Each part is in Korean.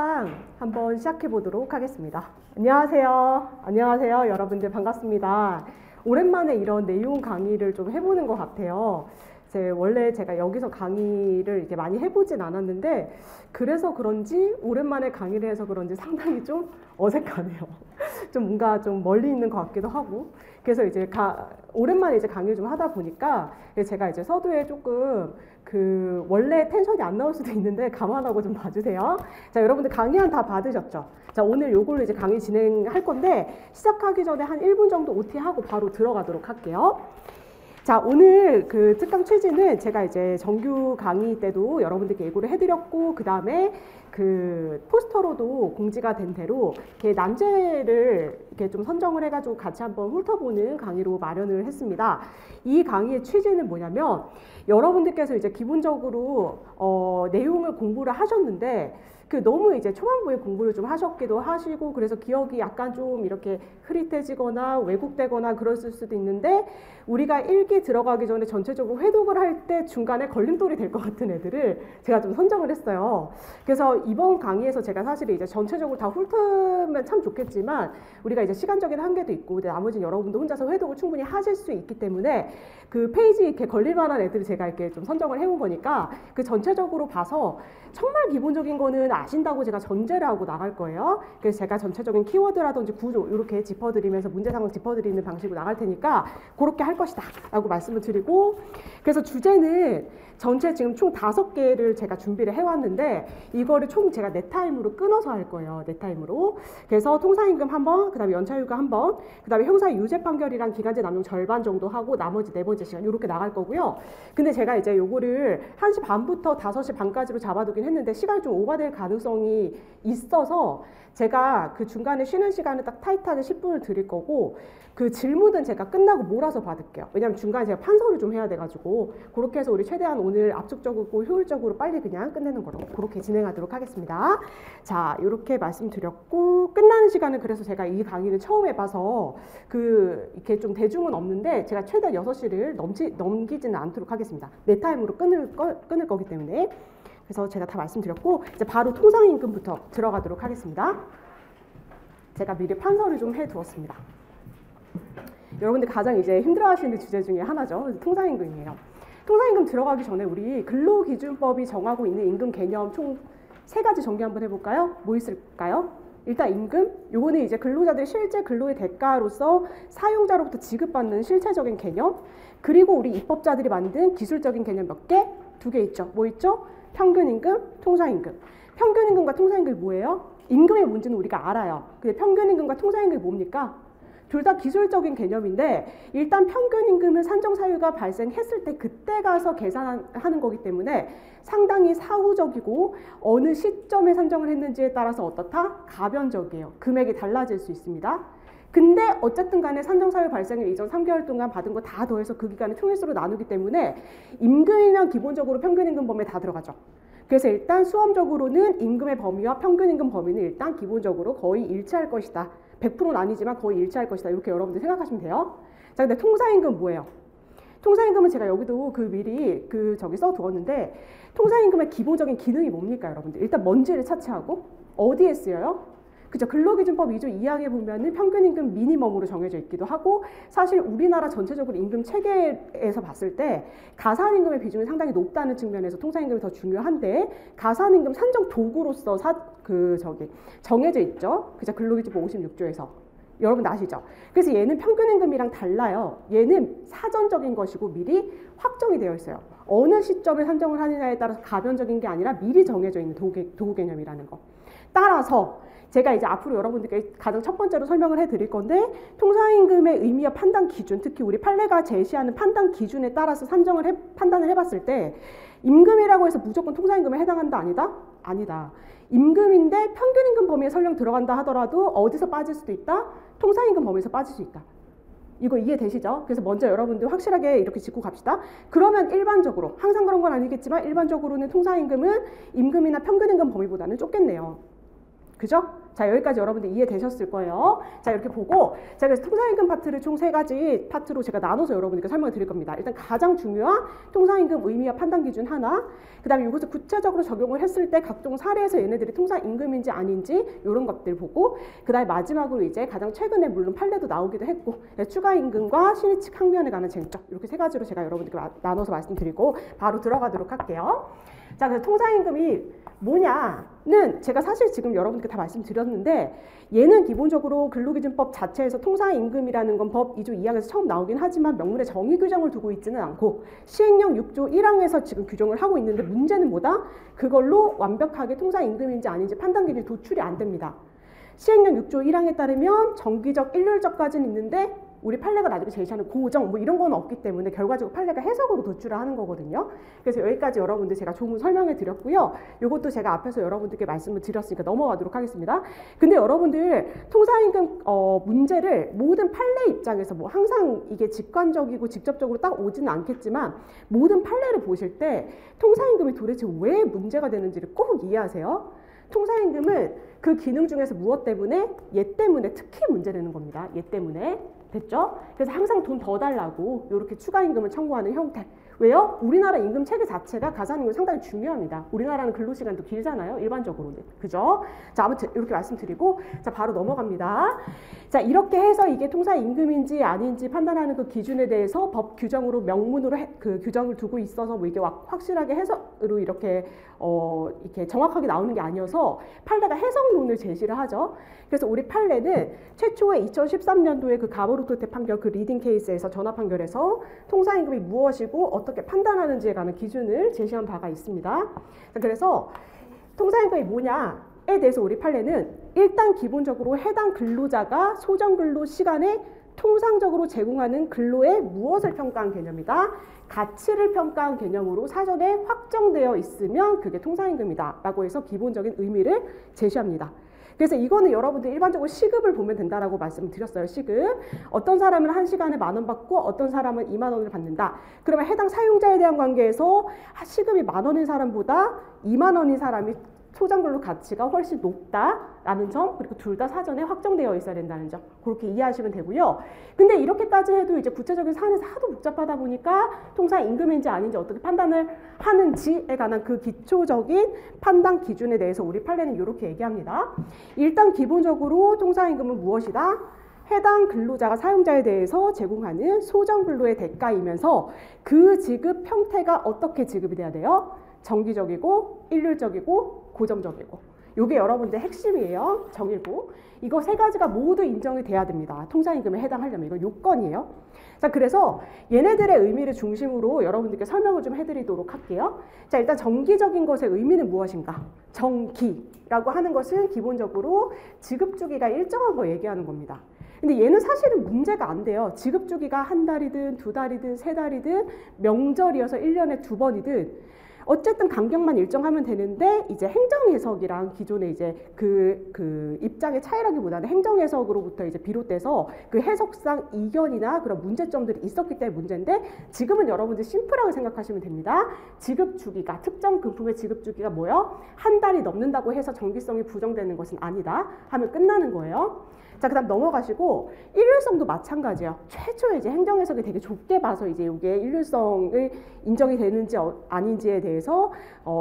시장 한번 시작해 보도록 하겠습니다. 안녕하세요. 안녕하세요. 여러분들 반갑습니다. 오랜만에 이런 내용 강의를 좀 해보는 것 같아요. 원래 제가 여기서 강의를 이렇게 많이 해보진 않았는데 그래서 그런지 오랜만에 강의를 해서 그런지 상당히 좀 어색하네요. 좀 뭔가 좀 멀리 있는 것 같기도 하고 그래서 이제 오랜만에 이제 강의를 좀 하다 보니까 제가 이제 서두에 조금 원래 텐션이 안 나올 수도 있는데 감안하고 좀 봐주세요. 자, 여러분들 강의안 다 받으셨죠? 자, 오늘 요걸로 이제 강의 진행할 건데 시작하기 전에 한 1분 정도 OT하고 바로 들어가도록 할게요. 자, 오늘 특강 취지는 제가 이제 정규 강의 때도 여러분들께 예고를 해드렸고 그 다음에 포스터로도 공지가 된 대로 이렇게 난제를 이렇게 좀 선정을 해가지고 같이 한번 훑어보는 강의로 마련을 했습니다. 이 강의의 취지는 뭐냐면 여러분들께서 이제 기본적으로 내용을 공부를 하셨는데 너무 이제 초반부에 공부를 좀 하셨기도 하시고 그래서 기억이 약간 좀 이렇게 흐릿해지거나 왜곡되거나 그랬을 수도 있는데 우리가 1기 들어가기 전에 전체적으로 회독을 할 때 중간에 걸림돌이 될 것 같은 애들을 제가 좀 선정을 했어요. 그래서 이번 강의에서 제가 사실 이제 전체적으로 다 훑으면 참 좋겠지만 우리가 이제 시간적인 한계도 있고 나머지는 여러분도 혼자서 회독을 충분히 하실 수 있기 때문에 페이지 이렇게 걸릴 만한 애들을 제가 이렇게 좀 선정을 해온 거니까 전체적으로 봐서 정말 기본적인 거는 아신다고 제가 전제를 하고 나갈 거예요. 그래서 제가 전체적인 키워드라든지 구조 이렇게 짚어드리면서 문제 상황 짚어드리는 방식으로 나갈 테니까 그렇게 할 것이다 라고 말씀을 드리고 그래서 주제는 전체 지금 총 5개를 제가 준비를 해왔는데 이거를 총 제가 네 타임으로 끊어서 할 거예요. 네 타임으로. 그래서 통상임금 한 번, 그 다음에 연차휴가 한 번, 그 다음에 형사 유죄 판결이랑 기간제 남용 절반 정도 하고 나머지 4번째 시간 이렇게 나갈 거고요. 근데 제가 이제 요거를 1시 반부터 5시 반까지로 잡아두긴 했는데 시간이 좀 오버될 가능성이 있어서 제가 중간에 쉬는 시간을 딱 타이트하게 10분을 드릴 거고 질문은 제가 끝나고 몰아서 받을게요. 왜냐면 중간에 제가 판서를 좀 해야 돼가지고 그렇게 해서 우리 최대한 오늘 압축적이고 효율적으로 빨리 그냥 끝내는 거로 그렇게 진행하도록 하겠습니다. 자, 이렇게 말씀드렸고 끝나는 시간은 그래서 제가 이 강의를 처음 해봐서 이렇게 좀 대중은 없는데 제가 최대한 6시를 넘기지는 않도록 하겠습니다. 네 타임으로 끊을 거기 때문에 그래서 제가 다 말씀드렸고 이제 바로 통상임금부터 들어가도록 하겠습니다. 제가 미리 판서를 좀 해두었습니다. 여러분들 가장 이제 힘들어하시는 주제 중에 하나죠. 통상임금이에요. 통상임금 들어가기 전에 우리 근로기준법이 정하고 있는 임금 개념 총 3가지 정리 한번 해볼까요? 뭐 있을까요? 일단 임금, 요거는 이제 근로자들이 실제 근로의 대가로서 사용자로부터 지급받는 실체적인 개념, 그리고 우리 입법자들이 만든 기술적인 개념 몇 개? 2개 있죠. 뭐 있죠? 평균임금, 통상임금. 평균임금과 통상임금이 뭐예요? 임금의 문제는 우리가 알아요. 근데 평균임금과 통상임금이 뭡니까? 둘 다 기술적인 개념인데 일단 평균임금은 산정사유가 발생했을 때 그때 가서 계산하는 거기 때문에 상당히 사후적이고 어느 시점에 산정을 했는지에 따라서 어떻다? 가변적이에요. 금액이 달라질 수 있습니다. 근데 어쨌든 간에 산정사유 발생일 이전 3개월 동안 받은 거 다 더해서 그 기간을 총일수로 나누기 때문에 임금이면 기본적으로 평균임금 범위에 다 들어가죠. 그래서 일단 수험적으로는 임금의 범위와 평균임금 범위는 일단 기본적으로 거의 일치할 것이다. 100%는 아니지만 거의 일치할 것이다. 이렇게 여러분들 생각하시면 돼요. 자, 근데 통상임금 뭐예요? 통상임금은 제가 여기도 미리 써두었는데 통상임금의 기본적인 기능이 뭡니까, 여러분들? 일단 뭔지를 차치하고 어디에 쓰여요? 그죠? 근로기준법 2조 2항에 보면은 평균임금 미니멈으로 정해져 있기도 하고 사실 우리나라 전체적으로 임금 체계에서 봤을 때 가산임금의 비중이 상당히 높다는 측면에서 통상임금이 더 중요한데 가산임금 산정 도구로서 정해져 있죠. 그죠? 근로기준법 56조에서. 여러분 아시죠? 그래서 얘는 평균임금이랑 달라요. 얘는 사전적인 것이고 미리 확정이 되어 있어요. 어느 시점에 산정을 하느냐에 따라서 가변적인 게 아니라 미리 정해져 있는 도구 개념이라는 거. 따라서 제가 이제 앞으로 여러분들께 가장 첫 번째로 설명을 해드릴 건데 통상임금의 의미와 판단 기준, 특히 우리 판례가 제시하는 판단 기준에 따라서 판단을 해봤을 때 임금이라고 해서 무조건 통상임금에 해당한다 아니다? 아니다. 임금인데 평균임금 범위에 설령 들어간다 하더라도 어디서 빠질 수도 있다? 통상임금 범위에서 빠질 수 있다. 이거 이해되시죠? 그래서 먼저 여러분들 확실하게 이렇게 짚고 갑시다. 그러면 일반적으로, 항상 그런 건 아니겠지만 일반적으로는 통상임금은 임금이나 평균임금 범위보다는 좁겠네요. 그죠? 자, 여기까지 여러분들 이해되셨을 거예요. 자, 이렇게 보고 자, 그래서 통상임금 파트를 총 3가지 파트로 제가 나눠서 여러분들께 설명을 드릴 겁니다. 일단 가장 중요한 통상임금 의미와 판단 기준 하나, 그 다음에 이것을 구체적으로 적용을 했을 때 각종 사례에서 얘네들이 통상임금인지 아닌지 이런 것들 보고, 그 다음에 마지막으로 이제 가장 최근에 물론 판례도 나오기도 했고 추가임금과 신의칙 항면에 관한 쟁점, 이렇게 3가지로 제가 여러분들께 나눠서 말씀드리고 바로 들어가도록 할게요. 자, 그래서 통상임금이 뭐냐는 제가 사실 지금 여러분께 다 말씀드렸는데, 얘는 기본적으로 근로기준법 자체에서 통상임금이라는 건 법 2조 2항에서 처음 나오긴 하지만 명문의 정의 규정을 두고 있지는 않고 시행령 6조 1항에서 지금 규정을 하고 있는데, 문제는 뭐다? 그걸로 완벽하게 통상임금인지 아닌지 판단 기준이 도출이 안 됩니다. 시행령 6조 1항에 따르면 정기적, 일률적까지는 있는데 우리 판례가 나중에 제시하는 고정 뭐 이런 건 없기 때문에 결과적으로 판례가 해석으로 도출을 하는 거거든요. 그래서 여기까지 여러분들 제가 조문 설명해 드렸고요. 이것도 제가 앞에서 여러분들께 말씀을 드렸으니까 넘어가도록 하겠습니다. 근데 여러분들 통상임금 문제를 모든 판례 입장에서 뭐 항상 이게 직관적이고 직접적으로 딱 오지는 않겠지만 모든 판례를 보실 때 통상임금이 도대체 왜 문제가 되는지를 꼭 이해하세요. 통상임금은 그 기능 중에서 무엇 때문에? 얘 때문에 특히 문제되는 겁니다. 얘 때문에. 됐죠? 그래서 항상 돈 더 달라고 이렇게 추가임금을 청구하는 형태. 왜요? 우리나라 임금 체계 자체가 가산임금 상당히 중요합니다. 우리나라는 근로시간도 길잖아요. 일반적으로는. 그죠? 자, 아무튼 이렇게 말씀드리고 자, 바로 넘어갑니다. 자, 이렇게 해서 이게 통상임금인지 아닌지 판단하는 그 기준에 대해서 법 규정으로 명문으로 그 규정을 두고 있어서 뭐 이게 확실하게 해석으로 이렇게 이렇게 정확하게 나오는 게 아니어서 판례가 해석론을 제시를 하죠. 그래서 우리 판례는 최초의 2013년도에 그 가보르토테 판결 그 리딩 케이스에서 전화 판결에서 통상임금이 무엇이고 어떻게 판단하는지에 관한 기준을 제시한 바가 있습니다. 그래서 통상임금이 뭐냐에 대해서 우리 판례는 일단 기본적으로 해당 근로자가 소정근로 시간에 통상적으로 제공하는 근로에 무엇을 평가한 개념이다. 가치를 평가한 개념으로 사전에 확정되어 있으면 그게 통상임금이다 라고 해서 기본적인 의미를 제시합니다. 그래서 이거는 여러분들 일반적으로 시급을 보면 된다라고 말씀드렸어요. 시급. 어떤 사람은 1시간에 10,000원 받고 어떤 사람은 20,000원을 받는다. 그러면 해당 사용자에 대한 관계에서 시급이 10,000원인 사람보다 20,000원인 사람이 소정근로 가치가 훨씬 높다라는 점, 그리고 둘 다 사전에 확정되어 있어야 된다는 점, 그렇게 이해하시면 되고요. 근데 이렇게까지 해도 이제 구체적인 사안에서 하도 복잡하다 보니까 통상임금인지 아닌지 어떻게 판단을 하는지에 관한 그 기초적인 판단 기준에 대해서 우리 판례는 이렇게 얘기합니다. 일단 기본적으로 통상임금은 무엇이다? 해당 근로자가 사용자에 대해서 제공하는 소정근로의 대가이면서 그 지급 형태가 어떻게 지급이 돼야 돼요? 정기적이고 일률적이고 고정적이고, 이게 여러분들 핵심이에요. 정일고. 이거 3가지가 모두 인정이 돼야 됩니다. 통상임금에 해당하려면 이거 요건이에요. 자, 그래서 얘네들의 의미를 중심으로 여러분들께 설명을 좀 해드리도록 할게요. 자, 일단 정기적인 것의 의미는 무엇인가? 정기라고 하는 것은 기본적으로 지급 주기가 일정한 거 얘기하는 겁니다. 근데 얘는 사실은 문제가 안 돼요. 지급 주기가 1달이든 2달이든 3달이든 명절이어서 1년에 2번이든 어쨌든 간격만 일정하면 되는데, 이제 행정해석이랑 기존의 이제 그 입장의 차이라기보다는 행정해석으로부터 이제 비롯돼서 그 해석상 이견이나 그런 문제점들이 있었기 때문에 문제인데, 지금은 여러분들 심플하게 생각하시면 됩니다. 지급 주기가, 특정 금품의 지급 주기가 뭐예요? 1달이 넘는다고 해서 정기성이 부정되는 것은 아니다 하면 끝나는 거예요. 자, 그 다음 넘어가시고, 일률성도 마찬가지예요. 최초에 이제 행정해석이 되게 좁게 봐서 이제 이게 일률성을 인정이 되는지 아닌지에 대해서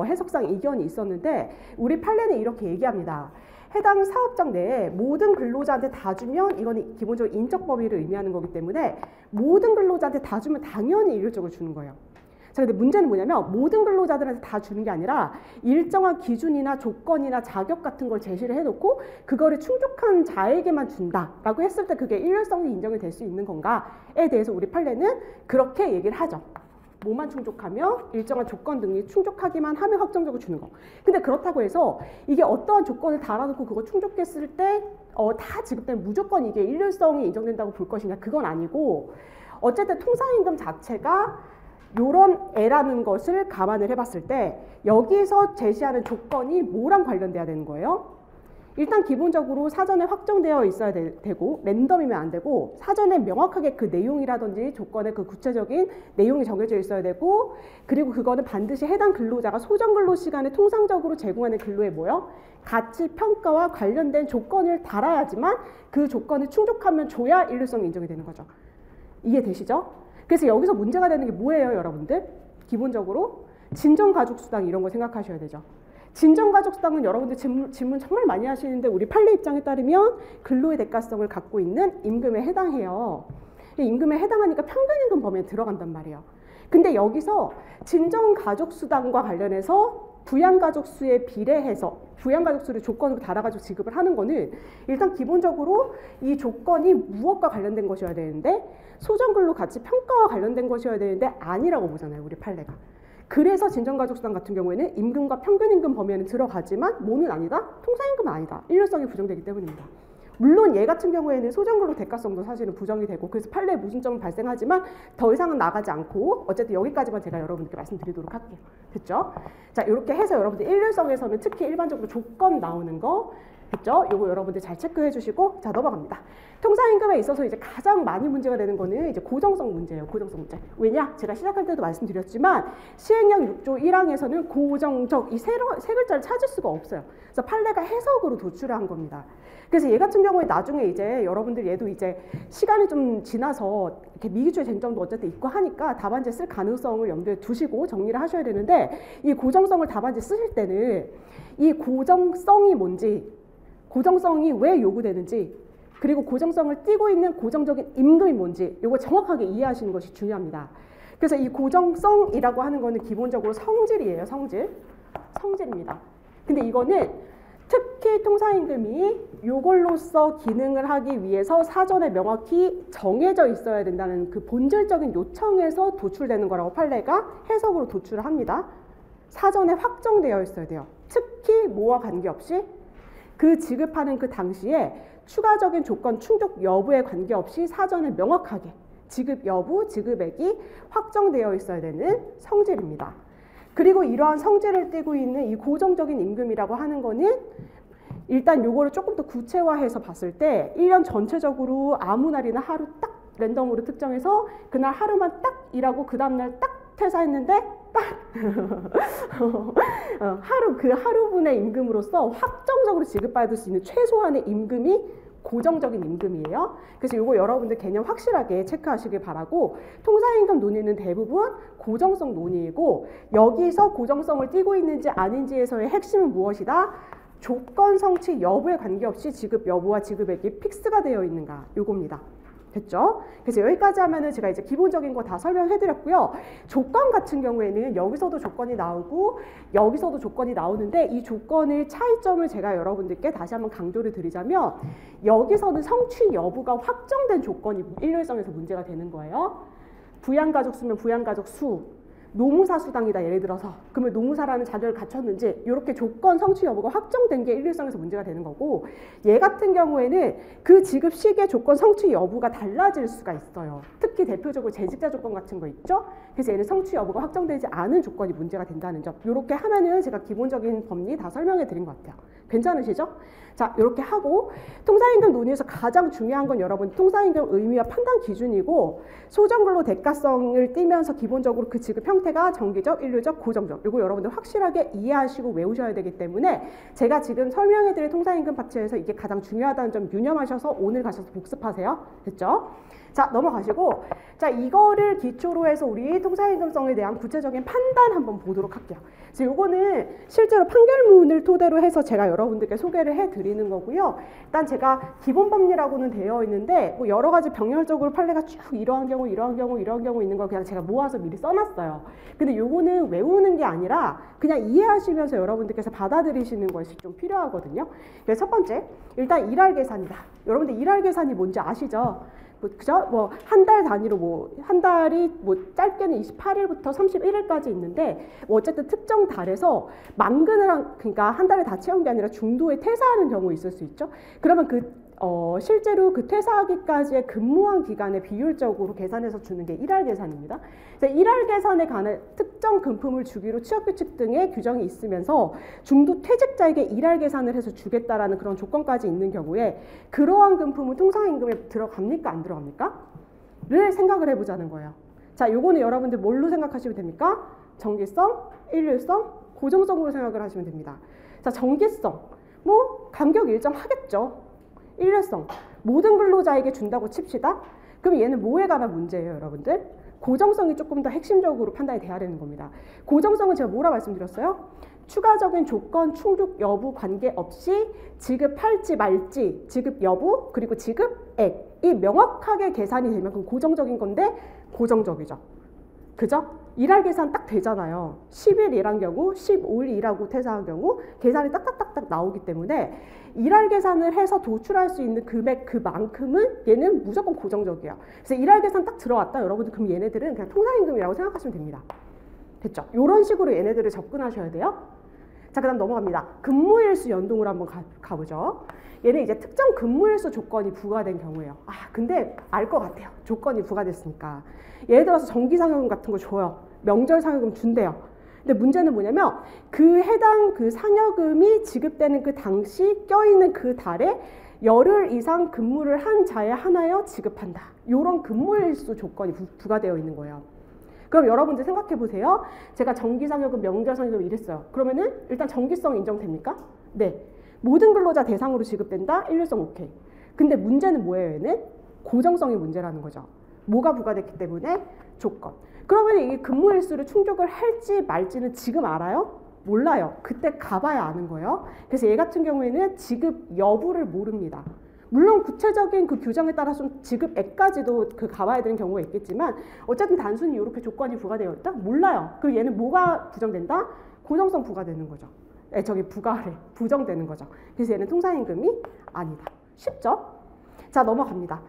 해석상 이견이 있었는데, 우리 판례는 이렇게 얘기합니다. 해당 사업장 내에 모든 근로자한테 다 주면 이거는 기본적으로 인적 범위를 의미하는 거기 때문에 모든 근로자한테 다 주면 당연히 일률적으로 주는 거예요. 자, 근데 문제는 뭐냐면 모든 근로자들한테 다 주는 게 아니라 일정한 기준이나 조건이나 자격 같은 걸 제시를 해놓고 그거를 충족한 자에게만 준다라고 했을 때 그게 일률성이 인정이 될 수 있는 건가에 대해서 우리 판례는 그렇게 얘기를 하죠. 뭐만 충족하며 일정한 조건 등이 충족하기만 하면 확정적으로 주는 거. 근데 그렇다고 해서 이게 어떠한 조건을 달아놓고 그거 충족했을 때 다 지급되면 무조건 이게 일률성이 인정된다고 볼 것이냐, 그건 아니고, 어쨌든 통상임금 자체가 요런 애라는 것을 감안을 해봤을 때 여기서 제시하는 조건이 뭐랑 관련돼야 되는 거예요? 일단 기본적으로 사전에 확정되어 있어야 되고 랜덤이면 안 되고 사전에 명확하게 그 내용이라든지 조건의 그 구체적인 내용이 정해져 있어야 되고 그리고 그거는 반드시 해당 근로자가 소정 근로 시간에 통상적으로 제공하는 근로에 뭐요? 가치 평가와 관련된 조건을 달아야지만 그 조건을 충족하면 줘야 일률성이 인정이 되는 거죠. 이해되시죠? 그래서 여기서 문제가 되는 게 뭐예요, 여러분들? 기본적으로 진정가족수당 이런 거 생각하셔야 되죠. 진정가족수당은 여러분들 질문 정말 많이 하시는데 우리 판례 입장에 따르면 근로의 대가성을 갖고 있는 임금에 해당해요. 임금에 해당하니까 평균임금 범위에 들어간단 말이에요. 근데 여기서 진정가족수당과 관련해서 부양가족수에 비례해서 부양가족수를 조건으로 달아가지고 지급을 하는 거는 일단 기본적으로 이 조건이 무엇과 관련된 것이어야 되는데 소정근로 가치 평가와 관련된 것이어야 되는데 아니라고 보잖아요, 우리 판례가. 그래서 진정가족수당 같은 경우에는 임금과 평균임금 범위에는 들어가지만 뭐는 아니다? 통상임금은 아니다. 일률성이 부정되기 때문입니다. 물론 얘 같은 경우에는 소정근로 대가성도 사실은 부정이 되고 그래서 판례에 모순점은 발생하지만 더 이상은 나가지 않고 어쨌든 여기까지만 제가 여러분들께 말씀드리도록 할게요. 됐죠? 자, 이렇게 해서 여러분들 일률성에서는 특히 일반적으로 조건 나오는 거 됐죠? 요거 여러분들 잘 체크해 주시고 자, 넘어갑니다. 통상임금에 있어서 이제 가장 많이 문제가 되는 거는 이제 고정성 문제예요. 고정성 문제. 왜냐? 제가 시작할 때도 말씀드렸지만 시행령 6조 1항에서는 고정적 이 세 글자를 찾을 수가 없어요. 그래서 판례가 해석으로 도출을 한 겁니다. 그래서 얘 같은 경우에 나중에 이제 여러분들 얘도 이제 시간이 좀 지나서 이렇게 미기출의 쟁점도 어쨌든 있고 하니까 답안지에 쓸 가능성을 염두에 두시고 정리를 하셔야 되는데 이 고정성을 답안지에 쓰실 때는 이 고정성이 뭔지 고정성이 왜 요구되는지 그리고 고정성을 띠고 있는 고정적인 임금이 뭔지 이거 정확하게 이해하시는 것이 중요합니다. 그래서 이 고정성이라고 하는 거는 기본적으로 성질이에요. 성질입니다. 근데 이거는 특히 통상임금이 요걸로써 기능을 하기 위해서 사전에 명확히 정해져 있어야 된다는 그 본질적인 요청에서 도출되는 거라고 판례가 해석으로 도출을 합니다. 사전에 확정되어 있어야 돼요. 특히 뭐와 관계없이 그 지급하는 그 당시에 추가적인 조건 충족 여부에 관계없이 사전에 명확하게 지급 여부, 지급액이 확정되어 있어야 되는 성질입니다. 그리고 이러한 성질을 띠고 있는 이 고정적인 임금이라고 하는 거는 일단 요거를 조금 더 구체화해서 봤을 때 1년 전체적으로 아무 날이나 하루 딱 랜덤으로 특정해서 그날 하루만 딱 일하고 그 다음날 딱 퇴사했는데 딱 하루 그 하루분의 임금으로서 확정적으로 지급받을 수 있는 최소한의 임금이 고정적인 임금이에요. 그래서 이거 여러분들 개념 확실하게 체크하시길 바라고 통상임금 논의는 대부분 고정성 논의이고 여기서 고정성을 띠고 있는지 아닌지에서의 핵심은 무엇이다? 조건 성취 여부에 관계없이 지급 여부와 지급액이 픽스가 되어 있는가 요겁니다. 됐죠? 그래서 여기까지 하면은 제가 이제 기본적인 거 다 설명해 드렸고요. 조건 같은 경우에는 여기서도 조건이 나오고 여기서도 조건이 나오는데 이 조건의 차이점을 제가 여러분들께 다시 한번 강조를 드리자면 여기서는 성취 여부가 확정된 조건이 일률성에서 문제가 되는 거예요. 부양가족 수면 부양가족 수, 노무사 수당이다 예를 들어서 그러면 노무사라는 자격을 갖췄는지 이렇게 조건 성취 여부가 확정된 게 일률성에서 문제가 되는 거고 얘 같은 경우에는 그 지급 시기의 조건 성취 여부가 달라질 수가 있어요. 특히 대표적으로 재직자 조건 같은 거 있죠. 그래서 얘는 성취 여부가 확정되지 않은 조건이 문제가 된다는 점 이렇게 하면은 제가 기본적인 법리 다 설명해 드린 것 같아요. 괜찮으시죠? 자, 이렇게 하고 통상임금 논의에서 가장 중요한 건 여러분 통상임금 의미와 판단 기준이고 소정근로 대가성을 띠면서 기본적으로 그 지급 형태가 정기적, 일률적, 고정적 이거 여러분들 확실하게 이해하시고 외우셔야 되기 때문에 제가 지금 설명해드릴 통상임금 파트에서 이게 가장 중요하다는 점 유념하셔서 오늘 가셔서 복습하세요. 됐죠? 자, 넘어가시고 자, 이거를 기초로 해서 우리 통상임금성에 대한 구체적인 판단 한번 보도록 할게요. 그래서 요거는 실제로 판결문을 토대로 해서 제가 여러분들께 소개를 해드리는 거고요. 일단 제가 기본법리라고는 되어 있는데 뭐 여러 가지 병렬적으로 판례가 쭉 이러한 경우 있는 걸 그냥 제가 모아서 미리 써놨어요. 근데 요거는 외우는 게 아니라 그냥 이해하시면서 여러분들께서 받아들이시는 것이 좀 필요하거든요. 그래서 첫 번째, 일단 일할 계산이다. 여러분들 일할 계산이 뭔지 아시죠? 그죠? 뭐 한 달 단위로 뭐 한 달이 뭐 짧게는 28일부터 31일까지 있는데 뭐 어쨌든 특정 달에서 만근을 그러니까 한 달을 다 채운 게 아니라 중도에 퇴사하는 경우 있을 수 있죠. 그러면 그 실제로 그 퇴사하기까지의 근무한 기간에 비율적으로 계산해서 주는 게 일할 계산입니다. 일할 계산에 관한 특정 금품을 주기로 취업규칙 등의 규정이 있으면서 중도 퇴직자에게 일할 계산을 해서 주겠다라는 그런 조건까지 있는 경우에 그러한 금품은 통상임금에 들어갑니까? 안 들어갑니까? 를 생각을 해보자는 거예요. 자, 요거는 여러분들 뭘로 생각하시면 됩니까? 정기성, 일률성, 고정성으로 생각을 하시면 됩니다. 자, 정기성, 뭐 간격 일정하겠죠. 일률성, 모든 근로자에게 준다고 칩시다. 그럼 얘는 뭐에 관한 문제예요, 여러분들? 고정성이 조금 더 핵심적으로 판단이 돼야 되는 겁니다. 고정성은 제가 뭐라 말씀드렸어요? 추가적인 조건 충족 여부 관계없이 지급할지 말지, 지급 여부, 그리고 지급액이 명확하게 계산이 되면 그건 고정적인 건데 고정적이죠. 그죠? 일할 계산 딱 되잖아요. 10일 일한 경우, 15일 일하고 퇴사한 경우 계산이 딱딱딱딱 나오기 때문에 일할 계산을 해서 도출할 수 있는 금액 그만큼은 얘는 무조건 고정적이에요. 그래서 일할 계산 딱 들어왔다. 여러분들 그럼 얘네들은 그냥 통상임금이라고 생각하시면 됩니다. 됐죠? 이런 식으로 얘네들을 접근하셔야 돼요. 자, 그 다음 넘어갑니다. 근무일수 연동으로 한번 가보죠. 얘는 이제 특정 근무일수 조건이 부과된 경우예요. 아, 근데 알 것 같아요. 조건이 부과됐으니까. 예를 들어서 정기상여금 같은 거 줘요. 명절상여금 준대요. 근데 문제는 뭐냐면 그 해당 그 상여금이 지급되는 그 당시 껴있는 그 달에 열흘 이상 근무를 한 자에 한하여 지급한다. 이런 근무일수 조건이 부과되어 있는 거예요. 그럼 여러분들 생각해 보세요. 제가 정기상여금, 명절상여금 이랬어요. 그러면은 일단 정기성 인정됩니까? 네. 모든 근로자 대상으로 지급된다. 일률성 오케이. 근데 문제는 뭐예요? 얘는 고정성이 문제라는 거죠. 뭐가 부과됐기 때문에? 조건. 그러면 이 근무일수를 충족을 할지 말지는 지금 알아요? 몰라요. 그때 가봐야 아는 거예요. 그래서 얘 같은 경우에는 지급 여부를 모릅니다. 물론 구체적인 그 규정에 따라서 지급액까지도 그 가봐야 되는 경우가 있겠지만 어쨌든 단순히 이렇게 조건이 부과되어 있다? 몰라요. 그럼 얘는 뭐가 부정된다? 고정성 부과되는 거죠. 부과래. 부정되는 거죠. 그래서 얘는 통상임금이 아니다. 쉽죠? 자, 넘어갑니다.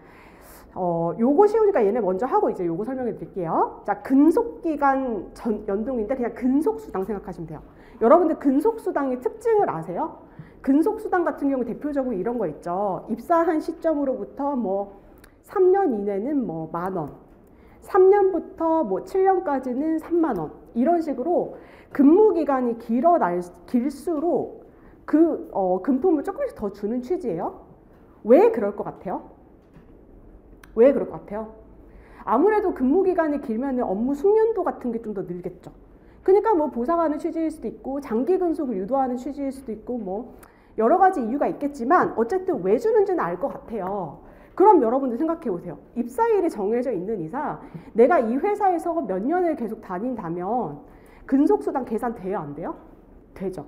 요거 쉬우니까 얘네 먼저 하고 이제 요거 설명해 드릴게요. 자, 근속기간 연동인데 그냥 근속수당 생각하시면 돼요. 여러분들 근속수당의 특징을 아세요? 근속수당 같은 경우 대표적으로 이런 거 있죠. 입사한 시점으로부터 뭐 3년 이내는 뭐 10,000원, 3년부터 뭐 7년까지는 30,000원 이런 식으로 근무기간이 길수록 그 금품을 조금씩 더 주는 취지예요. 왜 그럴 것 같아요? 왜 그럴 것 같아요? 아무래도 근무기간이 길면 업무 숙련도 같은 게 좀 더 늘겠죠. 그러니까 뭐 보상하는 취지일 수도 있고 장기 근속을 유도하는 취지일 수도 있고 뭐 여러 가지 이유가 있겠지만 어쨌든 왜 주는지는 알 것 같아요. 그럼 여러분들 생각해 보세요. 입사일이 정해져 있는 이상 내가 이 회사에서 몇 년을 계속 다닌다면 근속수당 계산 돼요? 안 돼요? 되죠.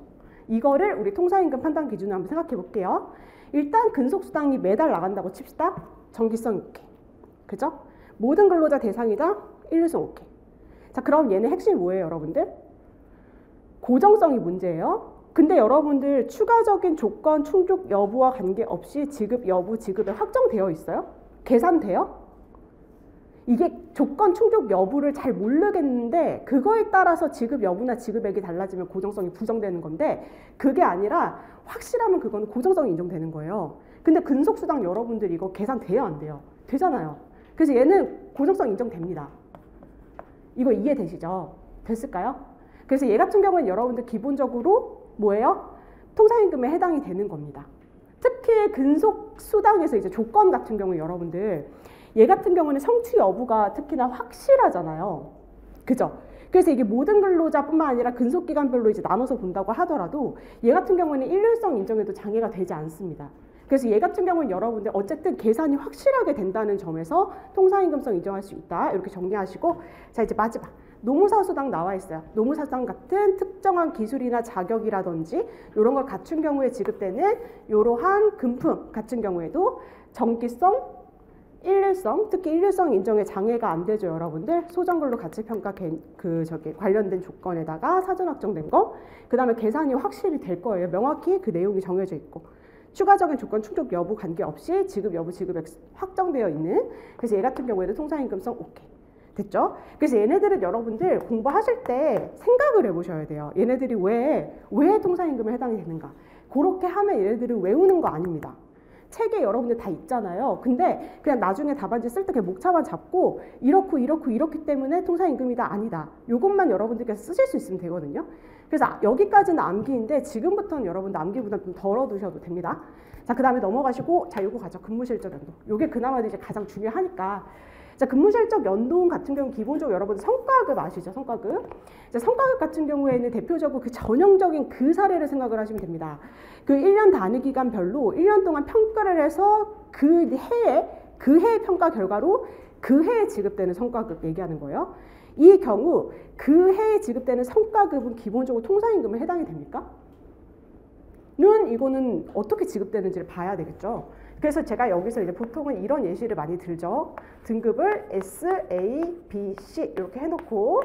이거를 우리 통상임금 판단 기준으로 한번 생각해 볼게요. 일단 근속수당이 매달 나간다고 칩시다. 정기성 오케이. 그죠? 모든 근로자 대상이다. 일률성 오케이. 자, 그럼 얘는 핵심이 뭐예요, 여러분들? 고정성이 문제예요. 근데 여러분들 추가적인 조건 충족 여부와 관계없이 지급 여부, 지급에 확정되어 있어요? 계산돼요? 이게 조건 충족 여부를 잘 모르겠는데 그거에 따라서 지급 여부나 지급액이 달라지면 고정성이 부정되는 건데 그게 아니라 확실하면 그거는 고정성이 인정되는 거예요. 근데 근속수당 여러분들 이거 계산돼요? 안 돼요? 되잖아요. 그래서 얘는 고정성 인정됩니다. 이거 이해되시죠? 됐을까요? 그래서 얘 같은 경우는 여러분들 기본적으로 뭐예요? 통상임금에 해당이 되는 겁니다. 특히 근속수당에서 이제 조건 같은 경우 여러분들 얘 같은 경우는 성취 여부가 특히나 확실하잖아요. 그죠? 그래서 이게 모든 근로자뿐만 아니라 근속기간별로 이제 나눠서 본다고 하더라도 얘 같은 경우는 일률성 인정에도 장애가 되지 않습니다. 그래서 얘 같은 경우는 여러분들 어쨌든 계산이 확실하게 된다는 점에서 통상임금성 인정할 수 있다. 이렇게 정리하시고 자 이제 마지막 노무사수당 나와 있어요. 노무사수당 같은 특정한 기술이나 자격이라든지 이런 걸 갖춘 경우에 지급되는 이러한 금품 같은 경우에도 정기성, 일률성, 특히 일률성 인정에 장애가 안 되죠, 여러분들. 소정근로 가치평가 관련된 조건에다가 사전 확정된 거, 그 다음에 계산이 확실히 될 거예요. 명확히 그 내용이 정해져 있고. 추가적인 조건 충족 여부 관계없이 지급 여부 지급액 확정되어 있는. 그래서 얘 같은 경우에도 통상임금성 오케이. 됐죠? 그래서 얘네들은 여러분들 공부하실 때 생각을 해보셔야 돼요. 얘네들이 왜 통상임금에 해당이 되는가. 그렇게 하면 얘네들을 외우는 거 아닙니다. 책에 여러분들 다 있잖아요. 근데 그냥 나중에 답안지 쓸 때 그냥 목차만 잡고 이렇기 때문에 통상임금이다 아니다. 요것만 여러분들께서 쓰실 수 있으면 되거든요. 그래서 여기까지는 암기인데 지금부터는 여러분들 암기 부담 좀 덜어두셔도 됩니다. 자, 그 다음에 넘어가시고 자, 요거 가죠. 근무실적 연동. 요게 그나마 이제 가장 중요하니까. 자, 근무실적 연동 같은 경우 기본적으로 여러분 성과급 아시죠? 성과급. 자, 성과급 같은 경우에는 대표적으로 그 전형적인 그 사례를 생각을 하시면 됩니다. 그 1년 단위 기간별로 1년 동안 평가를 해서 그 해의 평가 결과로 그 해에 지급되는 성과급 얘기하는 거예요. 이 경우 그 해에 지급되는 성과급은 기본적으로 통상임금에 해당이 됩니까? 이거는 어떻게 지급되는지를 봐야 되겠죠. 그래서 제가 여기서 이제 보통은 이런 예시를 많이 들죠. 등급을 S, A, B, C 이렇게 해놓고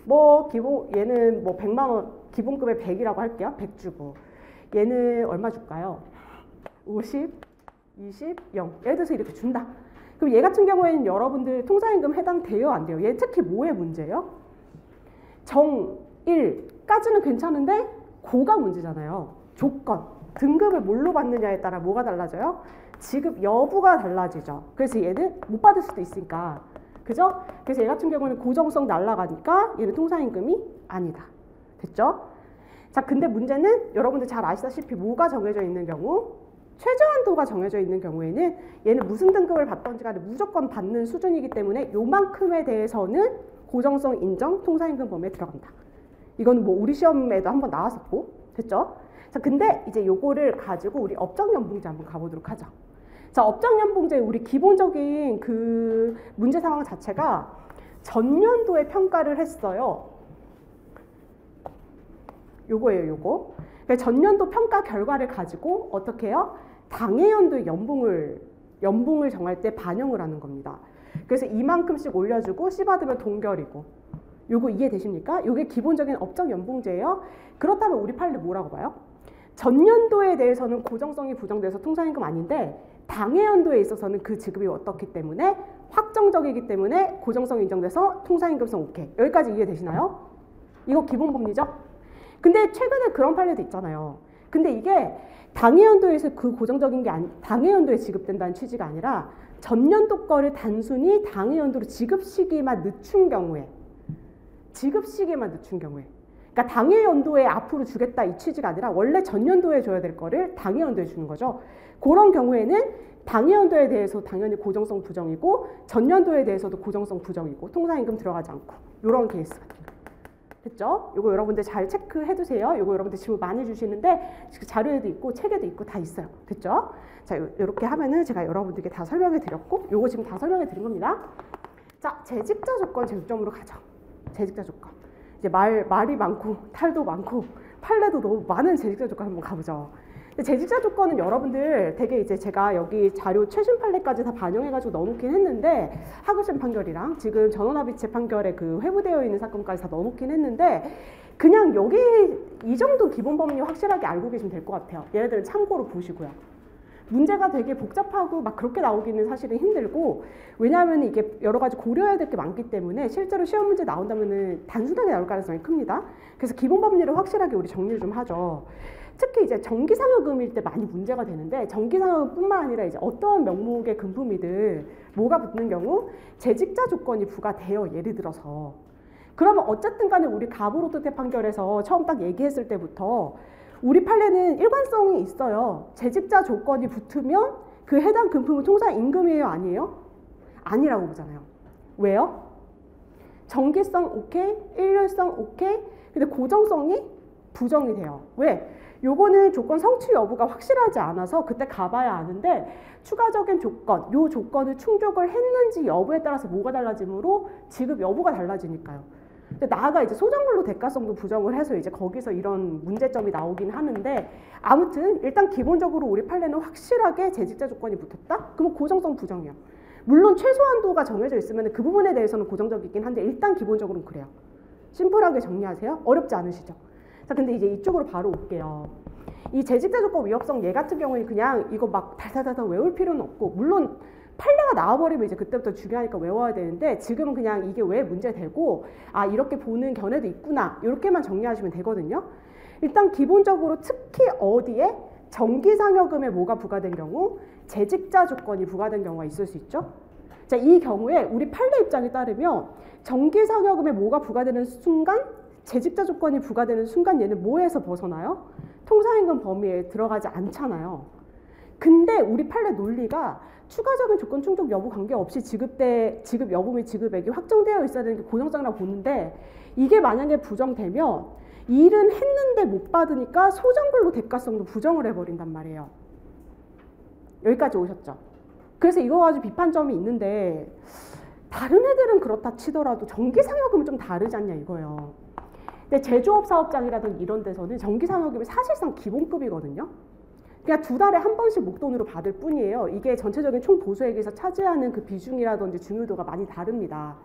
뭐 얘는 뭐 100만 원 기본급에 100이라고 할게요. 100 주고 얘는 얼마 줄까요? 50, 20, 0 예를 들어서 이렇게 준다. 그럼 얘 같은 경우에는 여러분들 통상임금 해당돼요? 안 돼요? 얘 특히 뭐의 문제예요? 정 1까지는 괜찮은데 고가 문제잖아요. 조건, 등급을 뭘로 받느냐에 따라 뭐가 달라져요? 지급 여부가 달라지죠. 그래서 얘는 못 받을 수도 있으니까. 그죠? 그래서 얘 같은 경우는 고정성 날라가니까 얘는 통상임금이 아니다. 됐죠? 자, 근데 문제는 여러분들 잘 아시다시피 뭐가 정해져 있는 경우? 최저한도가 정해져 있는 경우에는 얘는 무슨 등급을 받던지 간에 무조건 받는 수준이기 때문에 요만큼에 대해서는 고정성 인정 통상임금 범위에 들어간다. 이거는 뭐 우리 시험에도 한번 나왔었고. 됐죠? 자, 근데 이제 요거를 가지고 우리 업적연봉제 한번 가보도록 하죠. 자, 업적연봉제 우리 기본적인 그 문제 상황 자체가 전년도에 평가를 했어요. 요거예요, 요거. 그러니까 전년도 평가 결과를 가지고 어떻게 해요? 당해 연도의 연봉을 정할 때 반영을 하는 겁니다. 그래서 이만큼씩 올려주고 씨 받으면 동결이고. 요거 이해되십니까? 요게 기본적인 업적연봉제예요. 그렇다면 우리 판례 뭐라고 봐요? 전년도에 대해서는 고정성이 부정돼서 통상임금 아닌데 당해 연도에 있어서는 그 지급이 어떻기 때문에 확정적이기 때문에 고정성이 인정돼서 통상임금성 오케이. 여기까지 이해되시나요? 이거 기본 법리죠? 근데 최근에 그런 판례도 있잖아요. 근데 이게 당해 연도에서 그 고정적인 게 당해 연도에 지급된다는 취지가 아니라 전년도 거를 단순히 당해 연도로 지급 시기만 늦춘 경우에 그러니까 당해 연도에 앞으로 주겠다 이 취지가 아니라 원래 전년도에 줘야 될 거를 당해 연도에 주는 거죠. 그런 경우에는 당해 연도에 대해서 당연히 고정성 부정이고 전년도에 대해서도 고정성 부정이고 통상임금 들어가지 않고 이런 케이스 같은 거. 됐죠? 이거 여러분들 잘 체크해 두세요. 이거 여러분들 질문 많이 주시는데 자료에도 있고 책에도 있고 다 있어요. 됐죠? 자, 이렇게 하면은 제가 여러분들께 다 설명해 드렸고 요거 지금 다 설명해 드린 겁니다. 자, 재직자 조건 제국점으로 가죠. 재직자 조건. 이제 말이 많고 탈도 많고 판례도 너무 많은 재직자 조건 한번 가보죠. 근데 재직자 조건은 여러분들 되게 이제 제가 여기 자료 최신 판례까지 다 반영해가지고 넣어놓긴 했는데 하급심 판결이랑 지금 전원합의체 판결에 그 회부되어 있는 사건까지 다 넣어놓긴 했는데 그냥 여기 이 정도 기본 법리 확실하게 알고 계시면 될 것 같아요. 얘네들은 참고로 보시고요. 문제가 되게 복잡하고 막 그렇게 나오기는 사실은 힘들고 왜냐하면 이게 여러 가지 고려해야 될 게 많기 때문에 실제로 시험 문제 나온다면은 단순하게 나올 가능성이 큽니다. 그래서 기본 법리를 확실하게 우리 정리를 좀 하죠. 특히 이제 정기상여금일 때 많이 문제가 되는데 정기상여금뿐만 아니라 이제 어떤 명목의 금품이든 뭐가 붙는 경우 재직자 조건이 부과돼요. 예를 들어서 그러면 어쨌든 간에 우리 가부로트테 판결에서 처음 딱 얘기했을 때부터 우리 판례는 일관성이 있어요. 재직자 조건이 붙으면 그 해당 금품은 통상 임금이에요? 아니에요? 아니라고 보잖아요. 왜요? 정기성 오케이, 일률성 오케이, 근데 고정성이 부정이 돼요. 왜? 요거는 조건 성취 여부가 확실하지 않아서 그때 가봐야 아는데 추가적인 조건, 요 조건을 충족을 했는지 여부에 따라서 뭐가 달라지므로 지급 여부가 달라지니까요. 근데 나아가 이제 소정물로 대가성도 부정을 해서 이제 거기서 이런 문제점이 나오긴 하는데 아무튼 일단 기본적으로 우리 판례는 확실하게 재직자 조건이 붙었다? 그러면 고정성 부정이에요. 물론 최소한도가 정해져 있으면 그 부분에 대해서는 고정적이긴 한데 일단 기본적으로는 그래요. 심플하게 정리하세요. 어렵지 않으시죠? 자, 근데 이제 이쪽으로 바로 올게요. 이 재직자 조건 위협성 얘 같은 경우에 그냥 이거 막 달달달달 외울 필요는 없고 물론 판례가 나와버리면 이제 그때부터 중요하니까 외워야 되는데 지금은 그냥 이게 왜 문제되고 아 이렇게 보는 견해도 있구나 이렇게만 정리하시면 되거든요. 일단 기본적으로 특히 어디에 정기상여금에 뭐가 부과된 경우? 재직자 조건이 부과된 경우가 있을 수 있죠. 자, 이 경우에 우리 판례 입장에 따르면 정기상여금에 뭐가 부과되는 순간, 재직자 조건이 부과되는 순간 얘는 뭐에서 벗어나요? 통상임금 범위에 들어가지 않잖아요. 근데 우리 판례 논리가 추가적인 조건 충족 여부 관계없이 지급 여부 및 지급액이 확정되어 있어야 되는 게 고정장이라고 보는데, 이게 만약에 부정되면 일은 했는데 못 받으니까 소정근로 대가성도 부정을 해버린단 말이에요. 여기까지 오셨죠? 그래서 이거 가지고 비판점이 있는데, 다른 애들은 그렇다 치더라도 정기상여금은 좀 다르지 않냐 이거예요. 근데 제조업 사업장이라든지 이런 데서는 정기상여금이 사실상 기본급이거든요. 그냥 2달에 한 번씩 목돈으로 받을 뿐이에요. 이게 전체적인 총 보수액에서 차지하는 그 비중이라든지 중요도가 많이 다릅니다.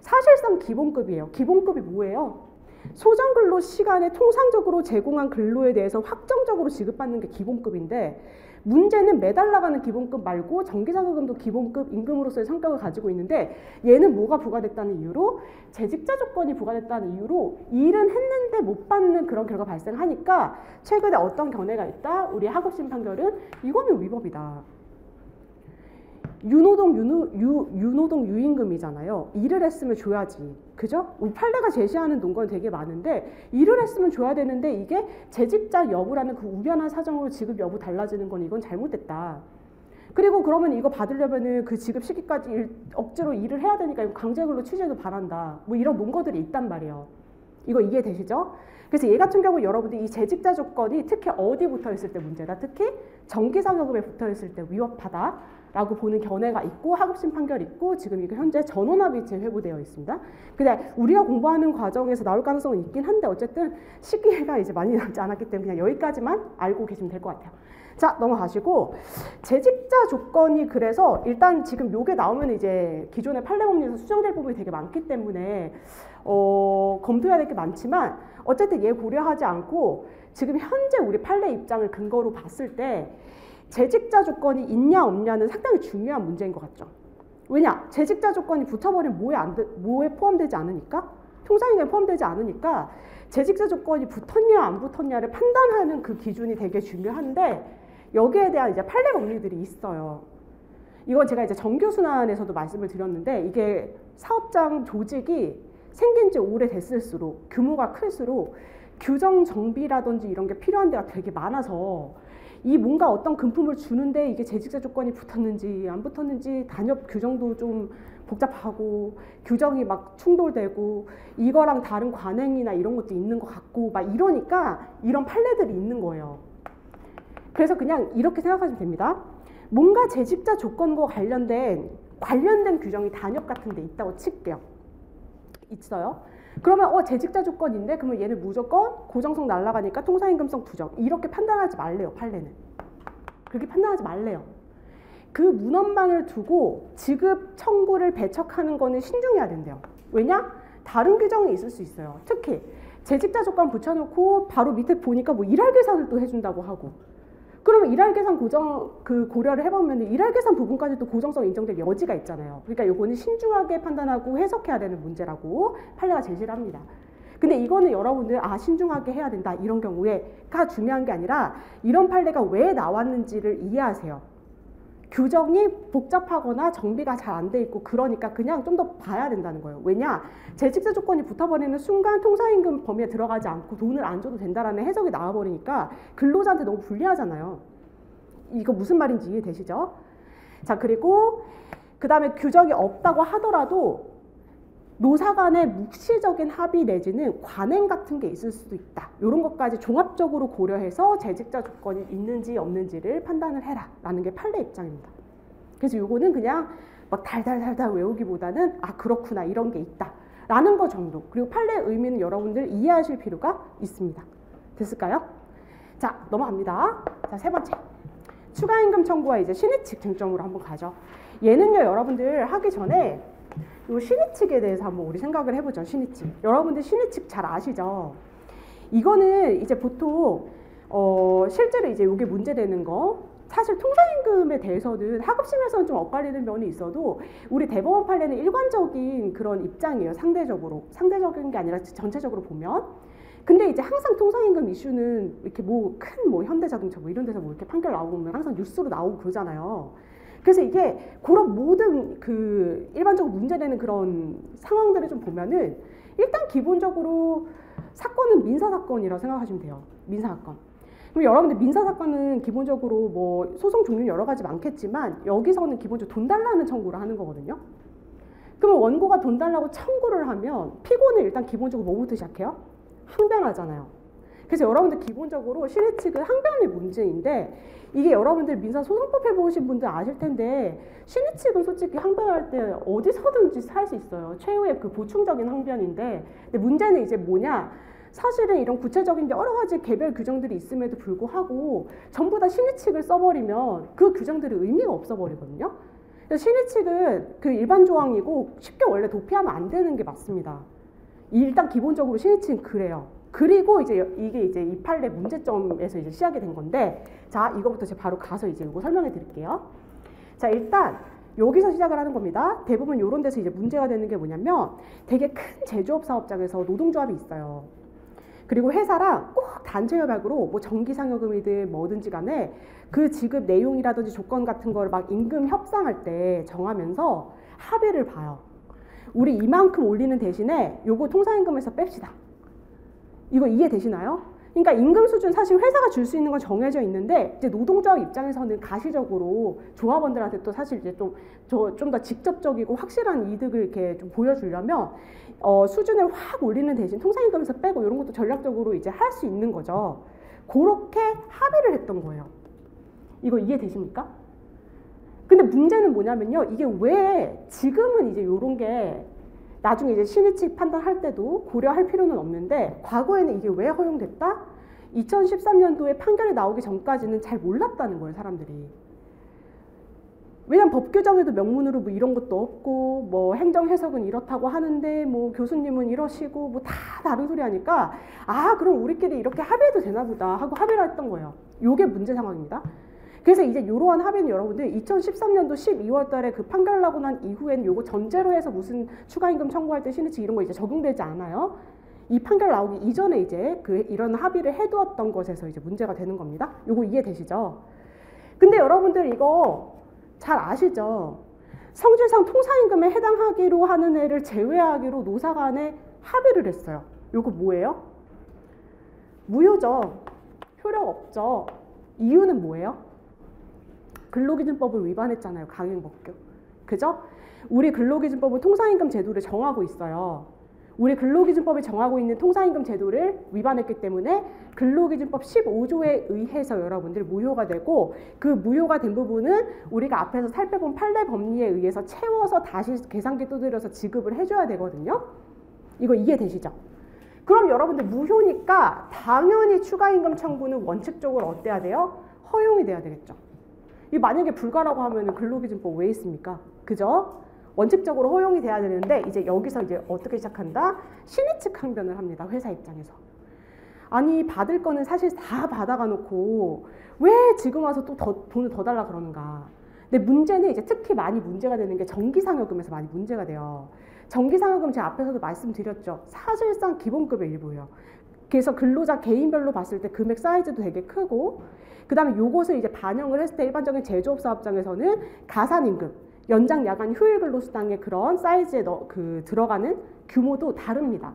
사실상 기본급이에요. 기본급이 뭐예요? 소정근로 시간에 통상적으로 제공한 근로에 대해서 확정적으로 지급받는 게 기본급인데, 문제는 매달 나가는 기본급 말고 정기상여금도 기본급 임금으로서의 성격을 가지고 있는데, 얘는 뭐가 부과됐다는 이유로? 재직자 조건이 부과됐다는 이유로 일은 했는데 못 받는 그런 결과가 발생하니까 최근에 어떤 견해가 있다? 우리 하급심 판결은 이거는 위법이다. 유노동 유임금이잖아요. 일을 했으면 줘야지. 그죠? 우리 판례가 제시하는 논거는 되게 많은데, 일을 했으면 줘야 되는데 이게 재직자 여부라는 그 우연한 사정으로 지급 여부 달라지는 건 이건 잘못됐다. 그리고 그러면 이거 받으려면은 그 지급 시기까지 억지로 일을 해야 되니까 이거 강제근로 취재도 바란다. 뭐 이런 논거들이 있단 말이에요. 이거 이해되시죠? 그래서 얘 같은 경우 여러분들이 이 재직자 조건이 특히 어디 붙어 있을 때 문제다. 특히 정기상여금에 붙어 있을 때 위법하다. 라고 보는 견해가 있고 하급심 판결이 있고 지금 이게 현재 전원합의체 회부되어 있습니다. 근데 우리가 공부하는 과정에서 나올 가능성은 있긴 한데 어쨌든 시기가 이제 많이 남지 않았기 때문에 그냥 여기까지만 알고 계시면 될 것 같아요. 자, 넘어가시고 재직자 조건이 그래서 일단 지금 요게 나오면 이제 기존의 판례법리에서 수정될 부분이 되게 많기 때문에 검토해야 될 게 많지만 어쨌든 얘 고려하지 않고 지금 현재 우리 판례 입장을 근거로 봤을 때 재직자 조건이 있냐 없냐는 상당히 중요한 문제인 것 같죠. 왜냐? 재직자 조건이 붙어버리면 뭐에 포함되지 않으니까? 통상임금에 포함되지 않으니까 재직자 조건이 붙었냐 안 붙었냐를 판단하는 그 기준이 되게 중요한데, 여기에 대한 이제 판례 법리들이 있어요. 이건 제가 이제 정규순환에서도 말씀을 드렸는데, 이게 사업장 조직이 생긴 지 오래됐을수록 규모가 클수록 규정 정비라든지 이런 게 필요한 데가 되게 많아서 이 뭔가 어떤 금품을 주는데 이게 재직자 조건이 붙었는지 안 붙었는지 단협 규정도 좀 복잡하고 규정이 막 충돌되고 이거랑 다른 관행이나 이런 것도 있는 것 같고 막 이러니까 이런 판례들이 있는 거예요. 그래서 그냥 이렇게 생각하시면 됩니다. 뭔가 재직자 조건과 관련된 규정이 단협 같은 데 있다고 칠게요. 있어요. 그러면 재직자 조건인데 그러면 얘는 무조건 고정성 날아가니까 통상임금성 부정 이렇게 판단하지 말래요. 판례는 그렇게 판단하지 말래요. 그 문헌만을 두고 지급 청구를 배척하는 거는 신중해야 된대요. 왜냐? 다른 규정이 있을 수 있어요. 특히 재직자 조건 붙여놓고 바로 밑에 보니까 뭐 일할 계산을 또 해준다고 하고, 그러면 일할 계산 고려를 해보면 일할 계산 부분까지 또 고정성 인정될 여지가 있잖아요. 그러니까 이거는 신중하게 판단하고 해석해야 되는 문제라고 판례가 제시를 합니다. 근데 이거는 여러분들 신중하게 해야 된다 이런 경우에가 중요한 게 아니라 이런 판례가 왜 나왔는지를 이해하세요. 규정이 복잡하거나 정비가 잘 안 돼 있고 그러니까 그냥 좀 더 봐야 된다는 거예요. 왜냐? 재직자 조건이 붙어버리는 순간 통상임금 범위에 들어가지 않고 돈을 안 줘도 된다라는 해석이 나와버리니까 근로자한테 너무 불리하잖아요. 이거 무슨 말인지 이해되시죠? 자, 그리고 그 다음에 규정이 없다고 하더라도 노사 간의 묵시적인 합의 내지는 관행 같은 게 있을 수도 있다. 이런 것까지 종합적으로 고려해서 재직자 조건이 있는지 없는지를 판단을 해라 라는 게 판례 입장입니다. 그래서 요거는 그냥 막 달달달달 외우기보다는 그렇구나 이런 게 있다 라는 거 정도. 그리고 판례의 의미는 여러분들 이해하실 필요가 있습니다. 됐을까요? 자, 넘어갑니다. 자, 세 번째. 추가임금 청구와 이제 신의칙 쟁점으로 한번 가죠. 얘는요, 여러분들 하기 전에 요 신의칙에 대해서 한번 우리 생각을 해보죠. 신의칙. 여러분들 신의칙 잘 아시죠? 이거는 이제 보통 실제로 이제 이게 문제되는 거, 사실 통상임금에 대해서는 하급심에서는 좀 엇갈리는 면이 있어도 우리 대법원 판례는 일관적인 그런 입장이에요. 상대적인 게 아니라 전체적으로 보면. 근데 이제 항상 통상임금 이슈는 이렇게 뭐 큰 뭐 현대자동차 뭐 이런 데서 뭐 이렇게 판결 나오면 항상 뉴스로 나오고 그러잖아요. 그래서 이게 그런 모든 그 일반적으로 문제되는 그런 상황들을 좀 보면은 일단 기본적으로 사건은 민사사건이라고 생각하시면 돼요. 민사사건. 그럼 여러분들 민사사건은 기본적으로 뭐 소송 종류는 여러 가지 많겠지만 여기서는 기본적으로 돈 달라는 청구를 하는 거거든요. 그러면 원고가 돈 달라고 청구를 하면 피고는 일단 기본적으로 뭐부터 시작해요? 항변하잖아요. 그래서 여러분들 기본적으로 신의 측은 항변의 문제인데 이게 여러분들 민사소송법 해보신 분들 아실 텐데 신의 측은 솔직히 항변할 때 어디서든지 할 수 있어요. 최후의 그 보충적인 항변인데 근데 문제는 이제 뭐냐? 사실은 이런 구체적인 여러 가지 개별 규정들이 있음에도 불구하고 전부 다 신의 측을 써버리면 그 규정들이 의미가 없어버리거든요. 그래서 신의 측은 그 일반 조항이고 쉽게 원래 도피하면 안 되는 게 맞습니다. 일단 기본적으로 신의 측은 그래요. 그리고 이제 이게 이제 이 판례 문제점에서 이제 시작이 된 건데 자 이거부터 제가 바로 가서 이제 이거 설명해 드릴게요. 자 일단 여기서 시작을 하는 겁니다. 대부분 이런 데서 이제 문제가 되는 게 뭐냐면 되게 큰 제조업 사업장에서 노동조합이 있어요. 그리고 회사랑 꼭 단체 협약으로 뭐 정기상여금이든 뭐든지 간에 그 지급 내용이라든지 조건 같은 걸 막 임금 협상할 때 정하면서 합의를 봐요. 우리 이만큼 올리는 대신에 요거 통상임금에서 뺍시다. 이거 이해되시나요? 그러니까 임금 수준 사실 회사가 줄 수 있는 건 정해져 있는데 이제 노동조합 입장에서는 가시적으로 조합원들한테 또 사실 이제 좀 더 직접적이고 확실한 이득을 이렇게 좀 보여주려면 수준을 확 올리는 대신 통상임금에서 빼고 이런 것도 전략적으로 이제 할 수 있는 거죠. 그렇게 합의를 했던 거예요. 이거 이해되십니까? 근데 문제는 뭐냐면요. 이게 왜 지금은 이제 이런 게 나중에 이제 신의 측 판단할 때도 고려할 필요는 없는데 과거에는 이게 왜 허용됐다? 2013년도에 판결이 나오기 전까지는 잘 몰랐다는 거예요, 사람들이. 왜냐면 법 규정에도 명문으로 뭐 이런 것도 없고 뭐 행정 해석은 이렇다고 하는데 뭐 교수님은 이러시고 뭐 다 다른 소리 하니까 아 그럼 우리끼리 이렇게 합의해도 되나 보다 하고 합의를 했던 거예요. 요게 문제 상황입니다. 그래서 이제 이러한 합의는 여러분들 2013년도 12월 달에 그 판결 나고 난 이후에는 요거 전제로 해서 무슨 추가임금 청구할 때 신의 측 이런 거 이제 적용되지 않아요. 이 판결 나오기 이전에 이제 그 이런 합의를 해두었던 것에서 이제 문제가 되는 겁니다. 요거 이해되시죠? 근데 여러분들 이거 잘 아시죠? 성질상 통상임금에 해당하기로 하는 애를 제외하기로 노사 간에 합의를 했어요. 요거 뭐예요? 무효죠. 효력 없죠. 이유는 뭐예요? 근로기준법을 위반했잖아요. 강행법규. 그죠? 우리 근로기준법은 통상임금 제도를 정하고 있어요. 우리 근로기준법이 정하고 있는 통상임금 제도를 위반했기 때문에 근로기준법 15조에 의해서 여러분들 무효가 되고 그 무효가 된 부분은 우리가 앞에서 살펴본 판례 법리에 의해서 채워서 다시 계산기 두드려서 지급을 해줘야 되거든요. 이거 이해되시죠? 그럼 여러분들 무효니까 당연히 추가임금 청구는 원칙적으로 어때야 돼요? 허용이 돼야 되겠죠. 이 만약에 불가라고 하면 근로기준법 왜 있습니까? 그죠? 원칙적으로 허용이 돼야 되는데 이제 여기서 이제 어떻게 시작한다? 신의 측 항변을 합니다. 회사 입장에서. 아니 받을 거는 사실 다 받아가 놓고 왜 지금 와서 또 돈을 더 달라 그러는가? 근데 문제는 이제 특히 많이 문제가 되는 게 정기상여금에서 많이 문제가 돼요. 정기상여금 제가 앞에서도 말씀드렸죠. 사실상 기본급의 일부예요. 그래서 근로자 개인별로 봤을 때 금액 사이즈도 되게 크고 그 다음에 요것을 이제 반영을 했을 때 일반적인 제조업 사업장에서는 가산임금, 연장 야간 휴일 근로수당의 그런 사이즈에 들어가는 규모도 다릅니다.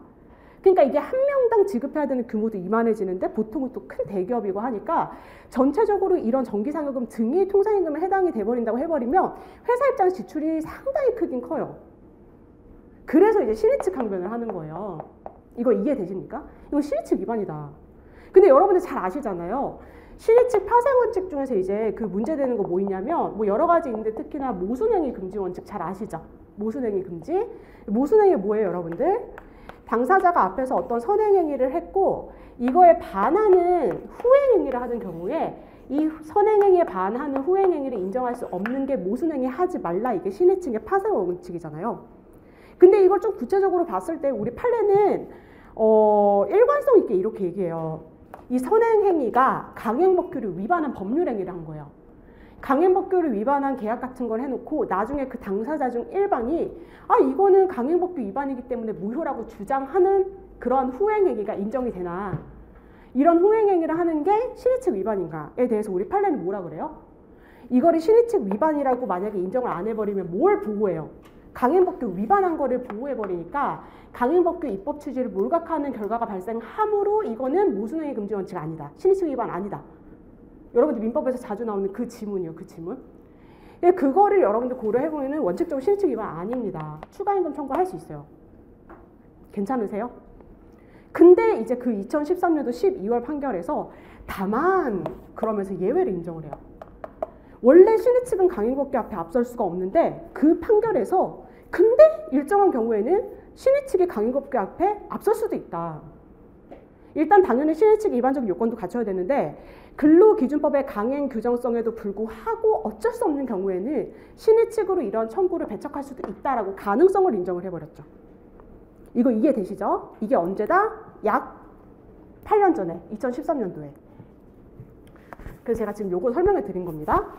그러니까 이게 한 명당 지급해야 되는 규모도 이만해지는데 보통은 또 큰 대기업이고 하니까 전체적으로 이런 정기상여금 등이 통상임금에 해당이 돼버린다고 해버리면 회사 입장 지출이 상당히 크긴 커요. 그래서 이제 신의 측 항변을 하는 거예요. 이거 이해되십니까? 이거 신의 측 위반이다. 근데 여러분들 잘 아시잖아요. 신의 측 파생 원칙 중에서 이제 그 문제되는 거 뭐 있냐면 뭐 여러 가지 있는데 특히나 모순행위 금지 원칙 잘 아시죠? 모순행위 금지. 모순행위 뭐예요, 여러분들? 당사자가 앞에서 어떤 선행행위를 했고 이거에 반하는 후행행위를 하는 경우에 이 선행행위에 반하는 후행행위를 인정할 수 없는 게 모순행위 하지 말라. 이게 신의 측의 파생 원칙이잖아요. 근데 이걸 좀 구체적으로 봤을 때 우리 판례는 일관성 있게 이렇게 얘기해요. 이 선행행위가 강행법규를 위반한 법률행위를 한 거예요. 강행법규를 위반한 계약 같은 걸 해놓고 나중에 그 당사자 중 일방이 아 이거는 강행법규 위반이기 때문에 무효라고 주장하는 그런 후행행위가 인정이 되나, 이런 후행행위를 하는 게 신의칙 위반인가에 대해서 우리 판례는 뭐라 그래요? 이거를 신의칙 위반이라고 만약에 인정을 안 해버리면 뭘 보호해요? 강행법규 위반한 거를 보호해버리니까 강행법규 입법 취지를 몰각하는 결과가 발생하므로 이거는 모순행위 금지 원칙 아니다. 신의칙 위반 아니다. 여러분들 민법에서 자주 나오는 그 지문이요. 그 지문. 그거를 여러분들 고려해보면 원칙적으로 신의칙 위반 아닙니다. 추가임금 청구할 수 있어요. 괜찮으세요? 근데 이제 그 2013년도 12월 판결에서 다만 그러면서 예외를 인정을 해요. 원래 신의칙은 강행법규 앞에 앞설 수가 없는데 그 판결에서 근데 일정한 경우에는 신의칙이 강행법규 앞에 앞설 수도 있다. 일단 당연히 신의칙 위반적 요건도 갖춰야 되는데 근로기준법의 강행 규정성에도 불구하고 어쩔 수 없는 경우에는 신의칙으로 이런 청구를 배척할 수도 있다라고 가능성을 인정을 해버렸죠. 이거 이해되시죠? 이게 언제다? 약 8년 전에 2013년도에. 그래서 제가 지금 요거 설명해 드린 겁니다.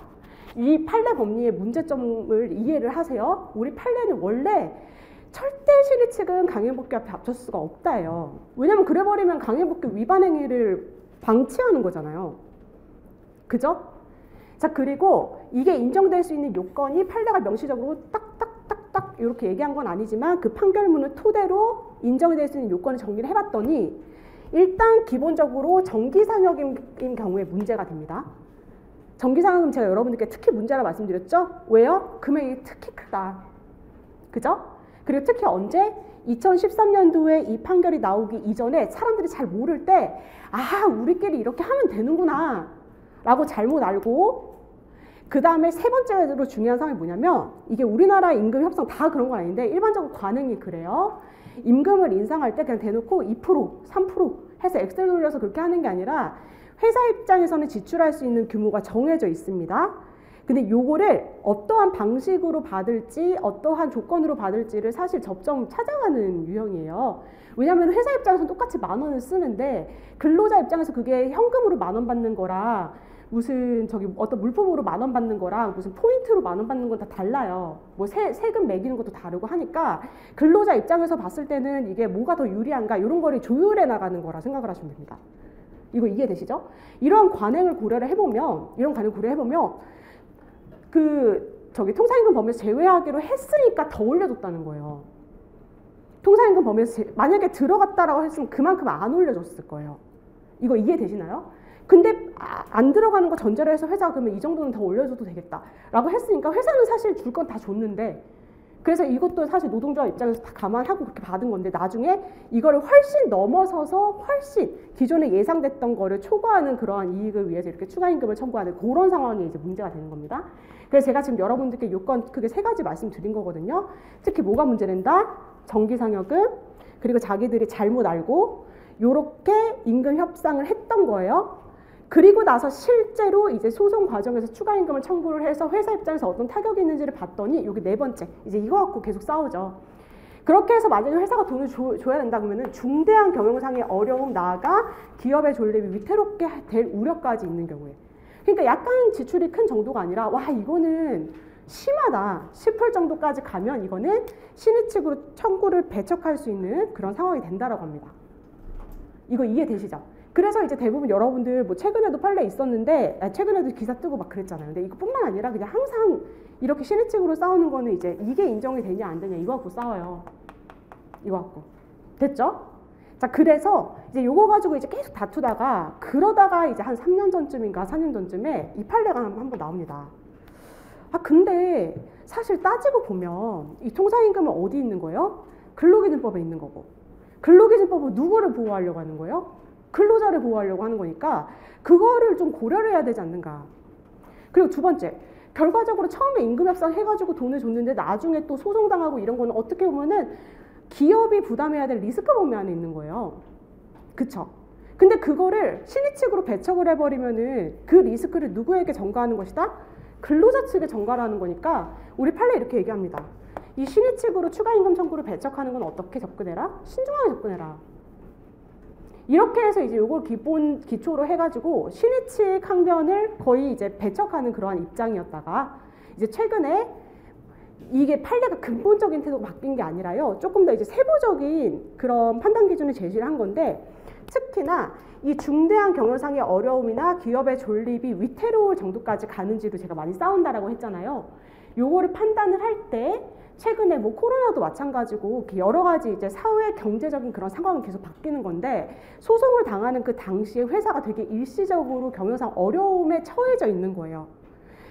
이 판례 법리의 문제점을 이해를 하세요. 우리 판례는 원래 절대 신의칙은 강행법규 앞에 앞설 수가 없다예요. 왜냐면 그래버리면 강행법규 위반 행위를 방치하는 거잖아요. 그죠? 자, 그리고 이게 인정될 수 있는 요건이 판례가 명시적으로 딱딱딱딱 이렇게 얘기한 건 아니지만 그 판결문을 토대로 인정이 될 수 있는 요건을 정리를 해봤더니 일단 기본적으로 정기상여금인 경우에 문제가 됩니다. 정기상여금 제가 여러분들께 특히 문제라 말씀드렸죠? 왜요? 금액이 특히 크다. 그죠? 그리고 특히 언제? 2013년도에 이 판결이 나오기 이전에 사람들이 잘 모를 때 아, 우리끼리 이렇게 하면 되는구나 라고 잘못 알고 그 다음에 세 번째로 중요한 사항이 뭐냐면 이게 우리나라 임금 협상 다 그런 건 아닌데 일반적으로 관행이 그래요. 임금을 인상할 때 그냥 대놓고 2%, 3% 해서 엑셀 돌려서 그렇게 하는 게 아니라 회사 입장에서는 지출할 수 있는 규모가 정해져 있습니다. 근데 요거를 어떠한 방식으로 받을지 어떠한 조건으로 받을지를 사실 접점 찾아가는 유형이에요. 왜냐하면 회사 입장에서는 똑같이 10,000원을 쓰는데 근로자 입장에서 그게 현금으로 10,000원 받는 거랑 무슨 저기 어떤 물품으로 10,000원 받는 거랑 무슨 포인트로 10,000원 받는 건 다 달라요. 뭐 세금 매기는 것도 다르고 하니까 근로자 입장에서 봤을 때는 이게 뭐가 더 유리한가 이런 거를 조율해 나가는 거라 생각을 하시면 됩니다. 이거 이해되시죠? 이런 관행을 고려를 해보면 그 저기 통상임금 범위에서 제외하기로 했으니까 더 올려줬다는 거예요. 통상임금 범위에서 만약에 들어갔다라고 했으면 그만큼 안 올려줬을 거예요. 이거 이해되시나요? 근데 안 들어가는 거 전제로 해서 회사가 그러면 이 정도는 더 올려줘도 되겠다라고 했으니까 회사는 사실 줄 건 다 줬는데 그래서 이것도 사실 노동자 입장에서 다 감안하고 그렇게 받은 건데 나중에 이거를 훨씬 넘어서서 훨씬 기존에 예상됐던 거를 초과하는 그러한 이익을 위해서 이렇게 추가임금을 청구하는 그런 상황이 이제 문제가 되는 겁니다. 그래서 제가 지금 여러분들께 요건 크게 3가지 말씀드린 거거든요. 특히 뭐가 문제된다? 정기상여금 그리고 자기들이 잘못 알고 요렇게 임금 협상을 했던 거예요. 그리고 나서 실제로 이제 소송 과정에서 추가임금을 청구를 해서 회사 입장에서 어떤 타격이 있는지를 봤더니 여기 4번째 이제 이거 갖고 계속 싸우죠. 그렇게 해서 만약에 회사가 돈을 줘야 된다 그러면은 중대한 경영상의 어려움 나아가 기업의 존립이 위태롭게 될 우려까지 있는 경우에 그러니까 약간 지출이 큰 정도가 아니라 와 이거는 심하다 싶을 정도까지 가면 이거는 신의칙으로 청구를 배척할 수 있는 그런 상황이 된다라고 합니다. 이거 이해되시죠? 그래서 이제 대부분 여러분들 뭐 최근에도 판례 있었는데 최근에도 기사 뜨고 막 그랬잖아요. 근데 이것뿐만 아니라 그냥 항상 이렇게 신의칙으로 싸우는 거는 이제 이게 인정이 되냐 안 되냐 이거 갖고 싸워요. 이거 갖고. 됐죠? 자, 그래서 이제 요거 가지고 이제 계속 다투다가 그러다가 이제 한 3년 전쯤인가 4년 전쯤에 이 판례가 한번 나옵니다. 아, 근데 사실 따지고 보면 이 통상임금은 어디 있는 거예요? 근로기준법에 있는 거고. 근로기준법은 누구를 보호하려고 하는 거예요? 근로자를 보호하려고 하는 거니까 그거를 좀 고려를 해야 되지 않는가. 그리고 2번째, 결과적으로 처음에 임금협상 해가지고 돈을 줬는데 나중에 또 소송당하고 이런 거는 어떻게 보면은 기업이 부담해야 될 리스크 범위 안에 있는 거예요. 그쵸? 근데 그거를 신의칙으로 배척을 해버리면은 그 리스크를 누구에게 전가하는 것이다? 근로자 측에 전가를 하는 거니까 우리 판례 이렇게 얘기합니다. 이 신의칙으로 추가임금 청구를 배척하는 건 어떻게 접근해라? 신중하게 접근해라. 이렇게 해서 이제 요걸 기초로 해가지고 신의칙 항변을 거의 이제 배척하는 그러한 입장이었다가 이제 최근에 이게 판례가 근본적인 태도가 바뀐 게 아니라요. 조금 더 이제 세부적인 그런 판단 기준을 제시를 한 건데 특히나 이 중대한 경영상의 어려움이나 기업의 존립이 위태로울 정도까지 가는지도 제가 많이 싸운다라고 했잖아요. 요거를 판단을 할 때 최근에 뭐 코로나도 마찬가지고 여러 가지 이제 사회 경제적인 그런 상황은 계속 바뀌는 건데 소송을 당하는 그 당시에 회사가 되게 일시적으로 경영상 어려움에 처해져 있는 거예요.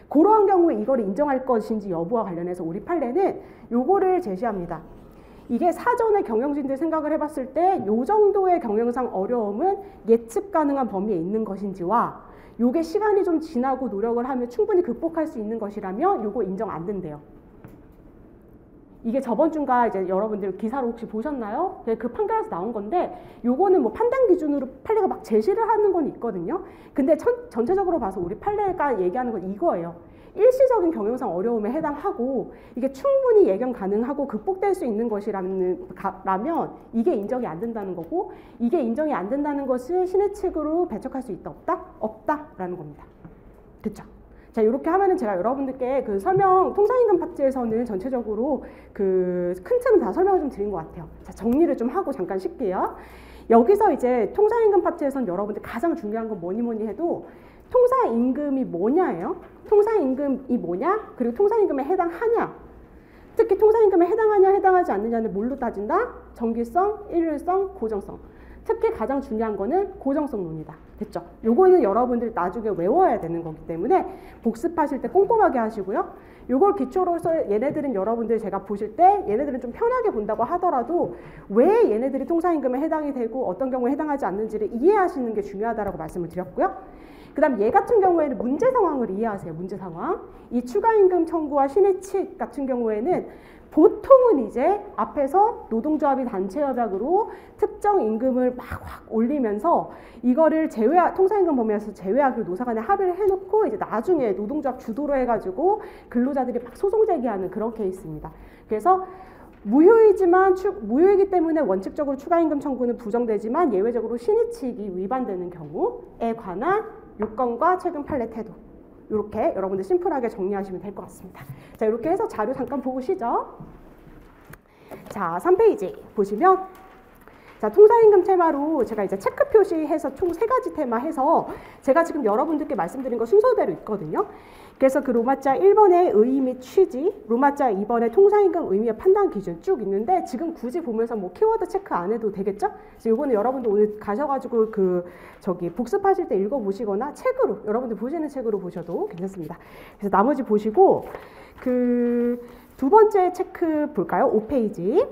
그러한 경우에 이걸 인정할 것인지 여부와 관련해서 우리 판례는 요거를 제시합니다. 이게 사전에 경영진들 생각을 해봤을 때 요 정도의 경영상 어려움은 예측 가능한 범위에 있는 것인지와 요게 시간이 좀 지나고 노력을 하면 충분히 극복할 수 있는 것이라면 요거 인정 안 된대요. 이게 저번 주인가 이제 여러분들 기사로 혹시 보셨나요? 그 판결에서 나온 건데 요거는 뭐 판단 기준으로 판례가 막 제시를 하는 건 있거든요. 근데 전체적으로 봐서 우리 판례가 얘기하는 건 이거예요. 일시적인 경영상 어려움에 해당하고 이게 충분히 예견 가능하고 극복될 수 있는 것이라면 이게 인정이 안 된다는 거고 이게 인정이 안 된다는 것을 신의 측으로 배척할 수 있다 없다? 없다라는 겁니다. 그쵸? 자, 이렇게 하면은 제가 여러분들께 그 설명, 통상임금 파트에서는 전체적으로 그 큰 틀은 다 설명을 좀 드린 것 같아요. 자, 정리를 좀 하고 잠깐 쉴게요. 여기서 이제 통상임금 파트에서는 여러분들 가장 중요한 건 뭐니 해도 통상임금이 뭐냐예요. 통상임금이 뭐냐? 그리고 통상임금에 해당하냐? 특히 통상임금에 해당하냐, 해당하지 않느냐는 뭘로 따진다? 정기성, 일률성, 고정성. 특히 가장 중요한 거는 고정성론이다. 됐죠? 요거는 여러분들 나중에 외워야 되는 거기 때문에 복습하실 때 꼼꼼하게 하시고요. 요걸 기초로서 얘네들은 여러분들 제가 보실 때 얘네들은 좀 편하게 본다고 하더라도 왜 얘네들이 통상임금에 해당이 되고 어떤 경우에 해당하지 않는지를 이해하시는 게 중요하다고 말씀을 드렸고요. 그 다음 얘 같은 경우에는 문제 상황을 이해하세요. 문제 상황. 이 추가임금 청구와 신의 측 같은 경우에는 보통은 이제 앞에서 노동조합이 단체협약으로 특정 임금을 막 확 올리면서 이거를 통상임금 범위에서 제외하기로 노사간에 합의를 해놓고 이제 나중에 노동조합 주도로 해가지고 근로자들이 막 소송 제기하는 그런 케이스입니다. 그래서 무효이기 때문에 원칙적으로 추가임금 청구는 부정되지만 예외적으로 신의 측이 위반되는 경우에 관한 요건과 최근 판례 태도. 이렇게 여러분들 심플하게 정리하시면 될 것 같습니다. 자, 이렇게 해서 자료 잠깐 보고 쉬죠. 자, 3페이지 보시면 자, 통상임금 테마로 제가 이제 체크 표시해서 총 3가지 테마 해서 제가 지금 여러분들께 말씀드린 거 순서대로 있거든요. 그래서 그 로마자 1번의 의의 및 취지, 로마자 2번의 통상임금 의미의 판단 기준 쭉 있는데 지금 굳이 보면서 뭐 키워드 체크 안 해도 되겠죠? 그래서 요거는 여러분들 오늘 가셔가지고 복습하실 때 읽어보시거나 책으로, 여러분들 보시는 책으로 보셔도 괜찮습니다. 그래서 나머지 보시고 두 번째 체크 볼까요? 5페이지.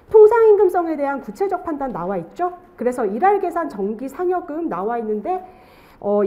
통상임금성에 대한 구체적 판단 나와 있죠? 그래서 일할계산 정기상여금 나와 있는데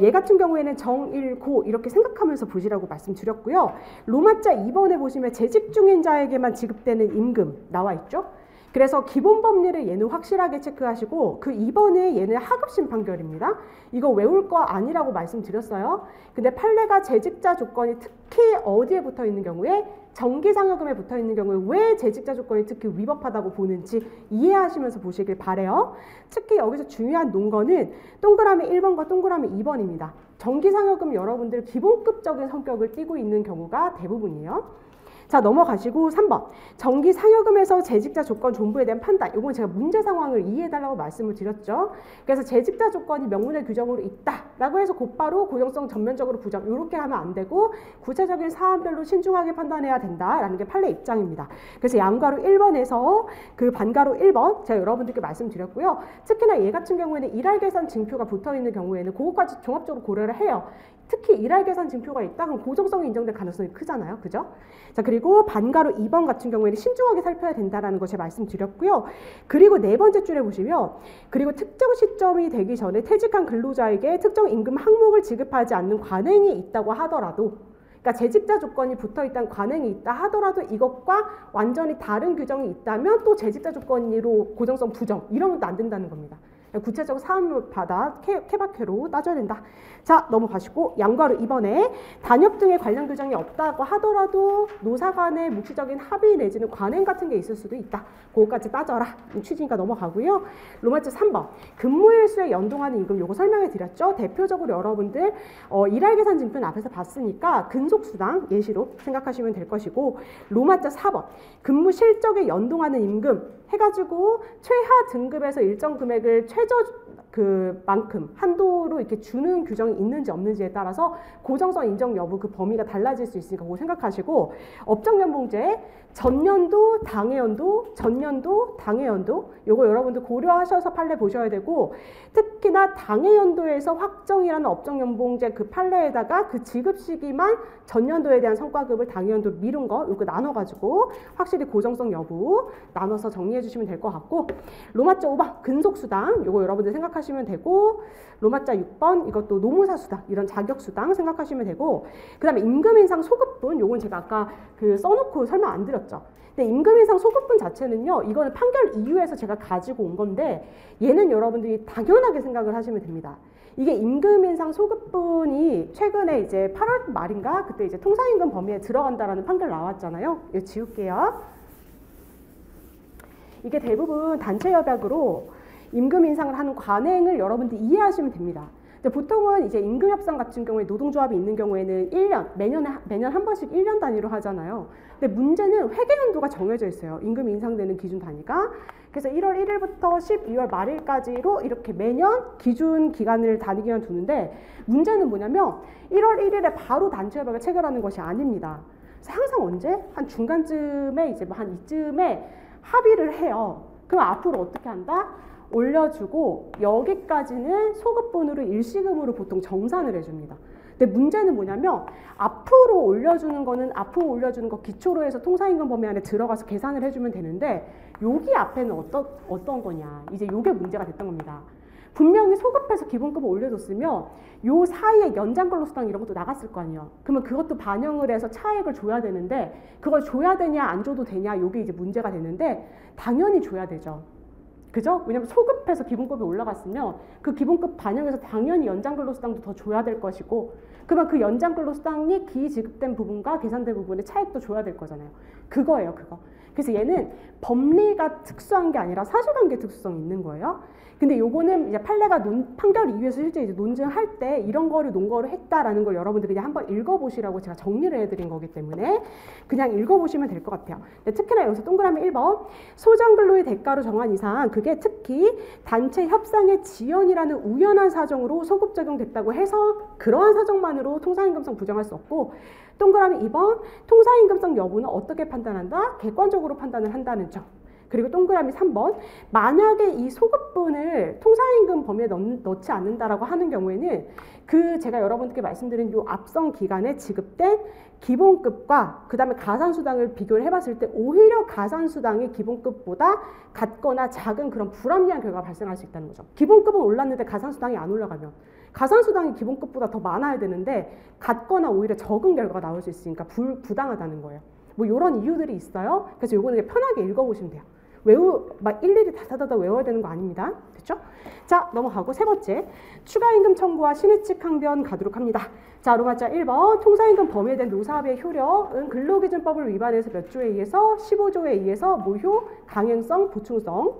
얘 같은 경우에는 정일고 이렇게 생각하면서 보시라고 말씀드렸고요. 로마자 2번에 보시면 재직 중인 자에게만 지급되는 임금 나와 있죠? 그래서 기본 법리를 얘는 확실하게 체크하시고 그 2번에 얘는 하급심 판결입니다. 이거 외울 거 아니라고 말씀드렸어요. 근데 판례가 재직자 조건이 특히 어디에 붙어 있는 경우에 정기상여금에 붙어 있는 경우에 왜 재직자 조건이 특히 위법하다고 보는지 이해하시면서 보시길 바래요. 특히 여기서 중요한 논거는 동그라미 1번과 동그라미 2번입니다. 정기상여금 여러분들 기본급적인 성격을 띠고 있는 경우가 대부분이에요. 자, 넘어가시고 3번. 정기상여금에서 재직자 조건 존부에 대한 판단. 이건 제가 문제 상황을 이해해달라고 말씀을 드렸죠. 그래서 재직자 조건이 명문의 규정으로 있다라고 해서 곧바로 고정성 전면적으로 부정. 이렇게 하면 안 되고 구체적인 사안별로 신중하게 판단해야 된다라는 게 판례 입장입니다. 그래서 양가로 1번에서 그 반가로 1번 제가 여러분들께 말씀드렸고요. 특히나 얘 같은 경우에는 일할계산 징표가 붙어있는 경우에는 그것까지 종합적으로 고려를 해요. 특히 일할계산 징표가 있다 그럼 고정성이 인정될 가능성이 크잖아요. 그죠? 자, 그리고 반가로 2번 같은 경우에는 신중하게 살펴야 된다라는 거 제가 말씀드렸고요. 그리고 네 번째 줄에 보시면 그리고 특정 시점이 되기 전에 퇴직한 근로자에게 특정 임금 항목을 지급하지 않는 관행이 있다고 하더라도 그러니까 재직자 조건이 붙어있다는 관행이 있다 하더라도 이것과 완전히 다른 규정이 있다면 또 재직자 조건으로 고정성 부정 이러면 또 안 된다는 겁니다. 구체적 사업마다 케바케로 따져야 된다. 자, 넘어가시고 양가로 이번에 단협 등의 관련 규정이 없다고 하더라도 노사 간의 묵시적인 합의 내지는 관행 같은 게 있을 수도 있다. 그거까지 따져라. 취지니까 넘어가고요. 로마자 3번 근무일수에 연동하는 임금 요거 설명해 드렸죠. 대표적으로 여러분들 일할계산 증표 앞에서 봤으니까 근속수당 예시로 생각하시면 될 것이고, 로마자 4번 근무 실적에 연동하는 임금 해가지고 최하 등급에서 일정 금액을 최저 그만큼 한도로 이렇게 주는 규정이 있는지 없는지에 따라서 고정성 인정 여부 그 범위가 달라질 수 있으니까 그거 생각하시고, 업적연봉제 전년도 당해연도 전년도 당해연도 요거 여러분들 고려하셔서 판례 보셔야 되고, 특히나 당해연도에서 확정이라는 업적연봉제 그 판례에다가 그 지급 시기만 전년도에 대한 성과급을 당해연도로 미룬 거 요거 나눠가지고 확실히 고정성 여부 나눠서 정리해 주시면 될 것 같고, 로마자 5번 근속수당 요거 여러분들 생각하시면 되고, 로마자 6번 이것도 노무사수당 이런 자격수당 생각하시면 되고, 그 다음에 임금인상 소급분 요건 제가 아까 써놓고 설명 안 드렸죠. 근데 임금인상 소급분 자체는요, 이거는 판결 이유에서 제가 가지고 온 건데 얘는 여러분들이 당연하게 생각을 하시면 됩니다. 이게 임금인상 소급분이 최근에 이제 8월 말인가 그때 이제 통상임금 범위에 들어간다라는 판결 나왔잖아요. 이거 지울게요. 이게 대부분 단체협약으로 임금 인상을 하는 관행을 여러분들이 이해하시면 됩니다. 보통은 이제 임금 협상 같은 경우에 노동조합이 있는 경우에는 1년, 매년 한 번씩 1년 단위로 하잖아요. 근데 문제는 회계연도가 정해져 있어요. 임금 인상되는 기준 단위가. 그래서 1월 1일부터 12월 말일까지로 이렇게 매년 기준 기간을 단위 기간 두는데, 문제는 뭐냐면 1월 1일에 바로 단체협약을 체결하는 것이 아닙니다. 그래서 항상 언제? 한 중간쯤에 이제 한 이쯤에 합의를 해요. 그럼 앞으로 어떻게 한다? 올려주고 여기까지는 소급분으로 일시금으로 보통 정산을 해줍니다. 근데 문제는 뭐냐면 앞으로 올려주는 거는 앞으로 올려주는 거 기초로 해서 통상임금 범위 안에 들어가서 계산을 해주면 되는데, 여기 앞에는 어떤 거냐, 이제 요게 문제가 됐던 겁니다. 분명히 소급해서 기본급을 올려줬으면 요 사이에 연장근로수당 이런 것도 나갔을 거 아니에요. 그러면 그것도 반영을 해서 차액을 줘야 되는데, 그걸 줘야 되냐 안 줘도 되냐 요게 이제 문제가 되는데, 당연히 줘야 되죠. 그죠? 왜냐면 소급해서 기본급이 올라갔으면 그 기본급 반영해서 당연히 연장근로수당도 더 줘야 될 것이고, 그러면 그 연장근로수당이 기지급된 부분과 계산된 부분의 차익도 줘야 될 거잖아요. 그거예요, 그거. 그래서 얘는 법리가 특수한 게 아니라 사실관계 특수성이 있는 거예요. 근데 요거는 이제 판례가 판결 이후에서 실제 이제 논증할 때 이런 거를 논거를 했다라는 걸 여러분들이 그냥 한번 읽어보시라고 제가 정리를 해드린 거기 때문에 그냥 읽어보시면 될 것 같아요. 근데 특히나 여기서 동그라미 1번 소정근로의 대가로 정한 이상 그게 특히 단체 협상의 지연이라는 우연한 사정으로 소급 적용됐다고 해서 그러한 사정만으로 통상임금성 부정할 수 없고, 동그라미 2번 통상임금성 여부는 어떻게 판단한다? 객관적으로 판단을 한다는 점. 그리고 동그라미 3번 만약에 이 소급분을 통상임금 범위에 넣지 않는다라고 하는 경우에는 제가 여러분들께 말씀드린 요 앞선 기간에 지급된 기본급과 그 다음에 가산수당을 비교를 해봤을 때 오히려 가산수당이 기본급보다 같거나 작은 그런 불합리한 결과가 발생할 수 있다는 거죠. 기본급은 올랐는데 가산수당이 안 올라가면 가산수당이 기본급보다 더 많아야 되는데 같거나 오히려 적은 결과가 나올 수 있으니까 부당하다는 거예요. 뭐 이런 이유들이 있어요. 그래서 요거는 편하게 읽어보시면 돼요. 막 일일이 다다다다 외워야 되는 거 아닙니다. 됐죠? 자, 넘어가고 세 번째, 추가임금 청구와 신의칙 항변 가도록 합니다. 자, 로마자 1번 통상임금 범위에 대한 노사합의 효력은 근로기준법을 위반해서 몇 조에 의해서 15조에 의해서 무효, 강행성, 보충성.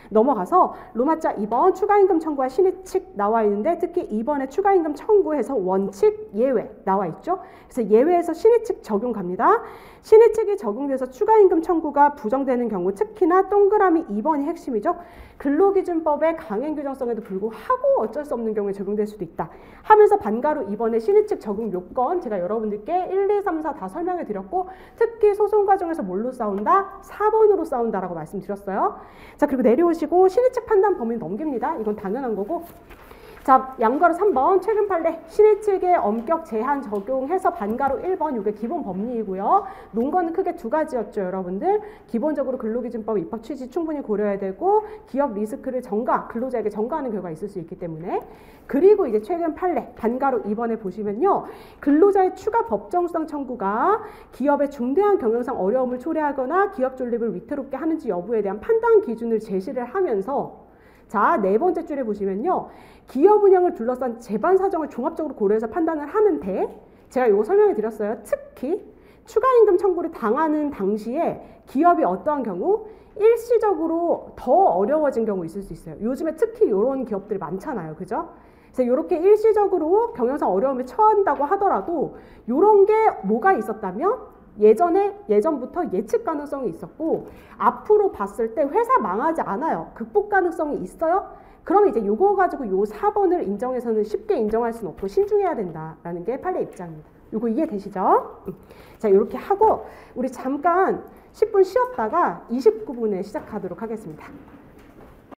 넘어가서 로마자 2번 추가임금 청구와 신의칙 나와 있는데, 특히 2번에 추가임금 청구해서 원칙, 예외 나와 있죠. 그래서 예외에서 신의칙 적용 갑니다. 신의칙이 적용돼서 추가임금 청구가 부정되는 경우, 특히나 동그라미 2번이 핵심이죠. 근로기준법의 강행규정성에도 불구하고 어쩔 수 없는 경우에 적용될 수도 있다 하면서 반가로 2번에 신의칙 적용 요건 제가 여러분들께 1, 2, 3, 4 다 설명해 드렸고, 특히 소송 과정에서 뭘로 싸운다? 4번으로 싸운다라고 말씀드렸어요. 자, 그리고 내려오시고 신의칙 판단 범위 넘깁니다. 이건 당연한 거고. 자, 양가로 3번 최근 판례 신의칙의 엄격 제한 적용해서 반가로 1번 이게 기본 법리이고요. 논거는 크게 두 가지였죠, 여러분들. 기본적으로 근로기준법 입법 취지 충분히 고려해야 되고, 기업 리스크를 근로자에게 전가하는 결과가 있을 수 있기 때문에. 그리고 이제 최근 판례 반가로 2번에 보시면요, 근로자의 추가 법정수당 청구가 기업의 중대한 경영상 어려움을 초래하거나 기업 존립을 위태롭게 하는지 여부에 대한 판단 기준을 제시를 하면서 자, 네 번째 줄에 보시면요. 기업 운영을 둘러싼 재반 사정을 종합적으로 고려해서 판단을 하는데 제가 이거 설명해 드렸어요. 특히 추가임금 청구를 당하는 당시에 기업이 어떠한 경우 일시적으로 더 어려워진 경우 있을 수 있어요. 요즘에 특히 이런 기업들 많잖아요. 그죠? 그래서 이렇게 일시적으로 경영상 어려움에 처한다고 하더라도 이런 게 뭐가 있었다면 예전부터 예측 가능성이 있었고 앞으로 봤을 때 회사 망하지 않아요. 극복 가능성이 있어요. 그러면 이제 요거 가지고 요 4번을 인정해서는 쉽게 인정할 수는 없고 신중해야 된다라는 게 판례 입장입니다. 요거 이해되시죠? 자, 이렇게 하고 우리 잠깐 10분 쉬었다가 29분에 시작하도록 하겠습니다.